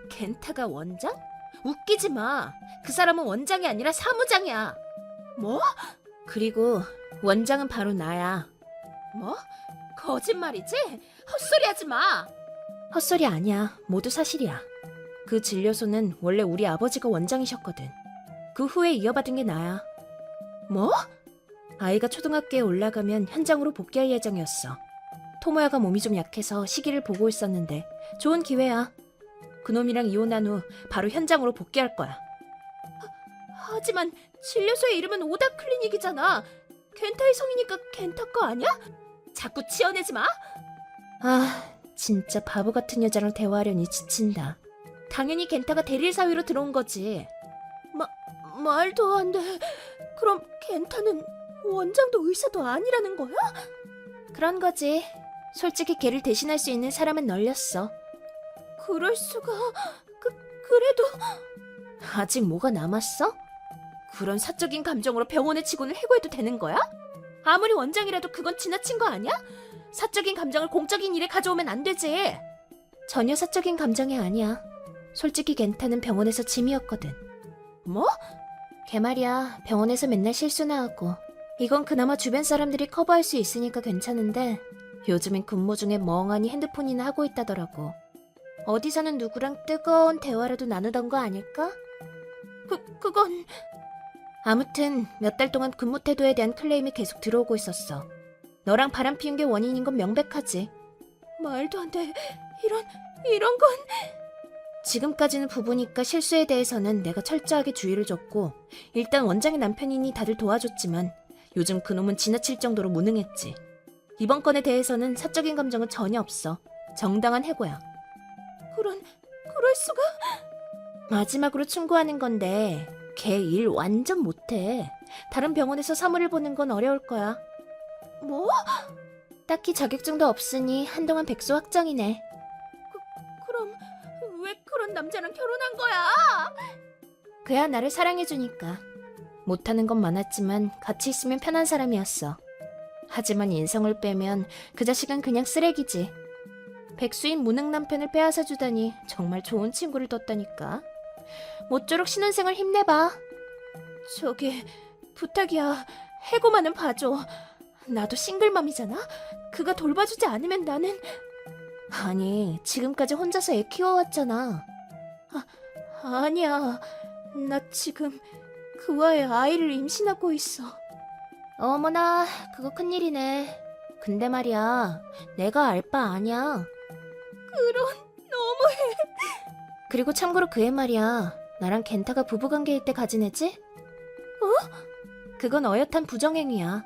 S1: 겐타가 원장? 웃기지 마. 그 사람은 원장이 아니라 사무장이야. 뭐?
S2: 그리고 원장은 바로 나야.
S1: 뭐? 거짓말이지? 헛소리 하지 마.
S2: 헛소리 아니야. 모두 사실이야. 그 진료소는 원래 우리 아버지가 원장이셨거든. 그 후에 이어받은 게 나야.
S1: 뭐?
S2: 아이가 초등학교에 올라가면 현장으로 복귀할 예정이었어. 토모야가 몸이 좀 약해서 시기를 보고 있었는데 좋은 기회야. 그놈이랑 이혼한 후 바로 현장으로 복귀할 거야.
S1: 하지만 진료소의 이름은 오다 클리닉이잖아. 겐타의 성이니까 겐타 거 아니야? 자꾸 지어내지 마.
S2: 아, 진짜 바보 같은 여자랑 대화하려니 지친다.
S1: 당연히 겐타가 대릴 사위로 들어온 거지. 말도 안 돼. 그럼 겐타는 원장도 의사도 아니라는 거야?
S2: 그런 거지. 솔직히 걔를 대신할 수 있는 사람은 널렸어.
S1: 그럴 수가. 그래도
S2: 아직 뭐가 남았어?
S1: 그런 사적인 감정으로 병원의 직원을 해고해도 되는 거야? 아무리 원장이라도 그건 지나친 거 아니야? 사적인 감정을 공적인 일에 가져오면 안 되지.
S2: 전혀 사적인 감정이 아니야. 솔직히 겐타는 병원에서 짐이었거든.
S1: 뭐?
S2: 걔 말이야, 병원에서 맨날 실수나 하고. 이건 그나마 주변 사람들이 커버할 수 있으니까 괜찮은데 요즘엔 근무 중에 멍하니 핸드폰이나 하고 있다더라고. 어디서는 누구랑 뜨거운 대화라도 나누던 거 아닐까?
S1: 그건...
S2: 아무튼 몇 달 동안 근무 태도에 대한 클레임이 계속 들어오고 있었어. 너랑 바람 피운 게 원인인 건 명백하지.
S1: 말도 안 돼. 이런 건...
S2: 지금까지는 부부니까 실수에 대해서는 내가 철저하게 주의를 줬고 일단 원장의 남편이니 다들 도와줬지만 요즘 그놈은 지나칠 정도로 무능했지. 이번 건에 대해서는 사적인 감정은 전혀 없어. 정당한 해고야. 그럴 수가? 마지막으로 충고하는 건데 걔 일 완전 못해. 다른 병원에서 사무를 보는 건 어려울 거야. 뭐? 딱히 자격증도 없으니 한동안 백수 확정이네. 그럼 왜 그런 남자랑 결혼한 거야? 그야 나를 사랑해주니까. 못하는 건 많았지만 같이 있으면 편한 사람이었어. 하지만 인성을 빼면 그 자식은 그냥 쓰레기지. 백수인 무능 남편을 빼앗아주다니 정말 좋은 친구를 뒀다니까. 모쪼록 신혼생활 힘내봐. 저기 부탁이야. 해고만은 봐줘. 나도 싱글맘이잖아. 그가 돌봐주지 않으면 나는... 아니, 지금까지 혼자서 애 키워왔잖아. 아니야. 나 지금 그와의 아이를 임신하고 있어. 어머나, 그거 큰일이네. 근데 말이야, 내가 알 바 아냐. 그런, 너무해. 그리고 참고로 그 애 말이야, 나랑 겐타가 부부관계일 때 가진 애지? 그건 어엿한 부정행위야.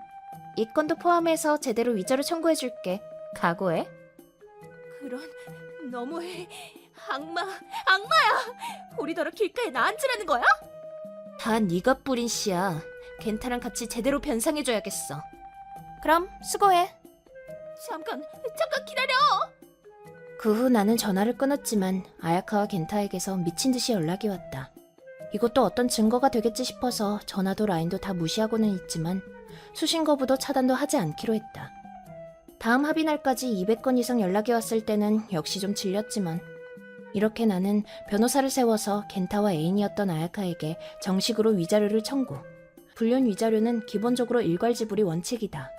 S2: 이 건도 포함해서 제대로 위자료 청구해줄게. 각오해. 그런, 너무해. 악마야. 우리더러 길가에 나앉으라는 거야? 다 네가 뿌린 씨야. 겐타랑 같이 제대로 변상해줘야겠어. 그럼 수고해. 잠깐 기다려. 그 후 나는 전화를 끊었지만 아야카와 겐타에게서 미친 듯이 연락이 왔다. 이것도 어떤 증거가 되겠지 싶어서 전화도 라인도 다 무시하고는 있지만 수신 거부도 차단도 하지 않기로 했다. 다음 합의날까지 200건 이상 연락이 왔을 때는 역시 좀 질렸지만 이렇게 나는 변호사를 세워서 겐타와 애인이었던 아야카에게 정식으로 위자료를 청구. 불륜 위자료는 기본적으로 일괄 지불이 원칙이다.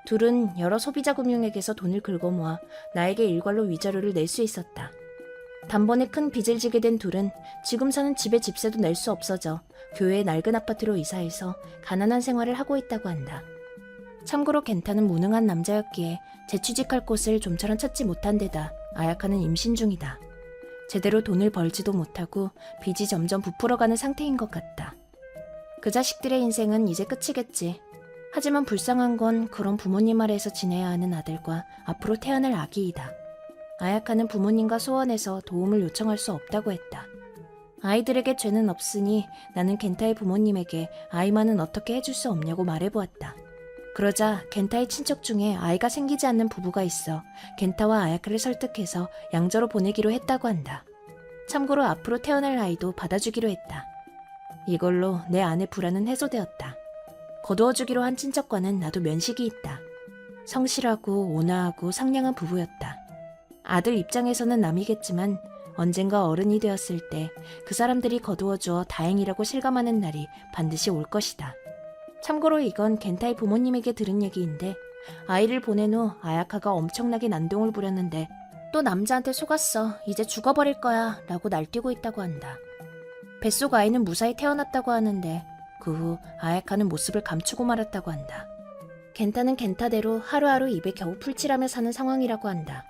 S2: 둘은 여러 소비자 금융액에서 돈을 긁어 모아 나에게 일괄로 위자료를 낼 수 있었다. 단번에 큰 빚을 지게 된 둘은 지금 사는 집의 집세도 낼 수 없어져 교외의 낡은 아파트로 이사해서 가난한 생활을 하고 있다고 한다. 참고로 겐타는 무능한 남자였기에 재취직할 곳을 좀처럼 찾지 못한 데다 아야카는 임신 중이다. 제대로 돈을 벌지도 못하고 빚이 점점 부풀어가는 상태인 것 같다. 그 자식들의 인생은 이제 끝이겠지. 하지만 불쌍한 건 그런 부모님 아래에서 지내야 하는 아들과 앞으로 태어날 아기이다. 아야카는 부모님과 소원해서 도움을 요청할 수 없다고 했다. 아이들에게 죄는 없으니 나는 겐타의 부모님에게 아이만은 어떻게 해줄 수 없냐고 말해보았다. 그러자 겐타의 친척 중에 아이가 생기지 않는 부부가 있어 겐타와 아야카를 설득해서 양저로 보내기로 했다고 한다. 참고로 앞으로 태어날 아이도 받아주기로 했다. 이걸로 내 아내 불안은 해소되었다. 거두어주기로 한 친척과는 나도 면식이 있다. 성실하고 온화하고 상냥한 부부였다. 아들 입장에서는 남이겠지만 언젠가 어른이 되었을 때 그 사람들이 거두어주어 다행이라고 실감하는 날이 반드시 올 것이다. 참고로 이건 겐타의 부모님에게 들은 얘기인데 아이를 보낸 후 아야카가 엄청나게 난동을 부렸는데 또 남자한테 속았어. 이제 죽어버릴 거야 라고 날뛰고 있다고 한다. 뱃속 아이는 무사히 태어났다고 하는데 그 후 아야카는 모습을 감추고 말았다고 한다. 겐타는 겐타대로 하루하루 입에 겨우 풀칠하며 사는 상황이라고 한다.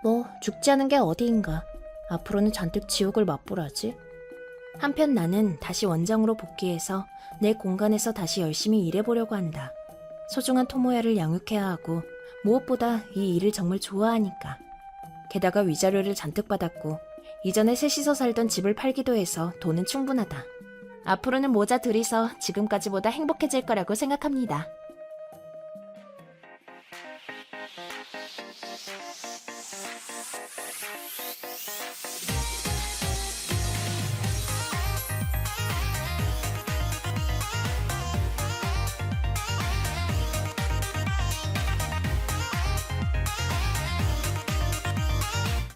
S2: 뭐 죽지 않은 게 어디인가. 앞으로는 잔뜩 지옥을 맛보라지. 한편 나는 다시 원장으로 복귀해서 내 공간에서 다시 열심히 일해보려고 한다. 소중한 토모야를 양육해야 하고 무엇보다 이 일을 정말 좋아하니까. 게다가 위자료를 잔뜩 받았고 이전에 셋이서 살던 집을 팔기도 해서 돈은 충분하다. 앞으로는 모자 둘이서 지금까지보다 행복해질 거라고 생각합니다.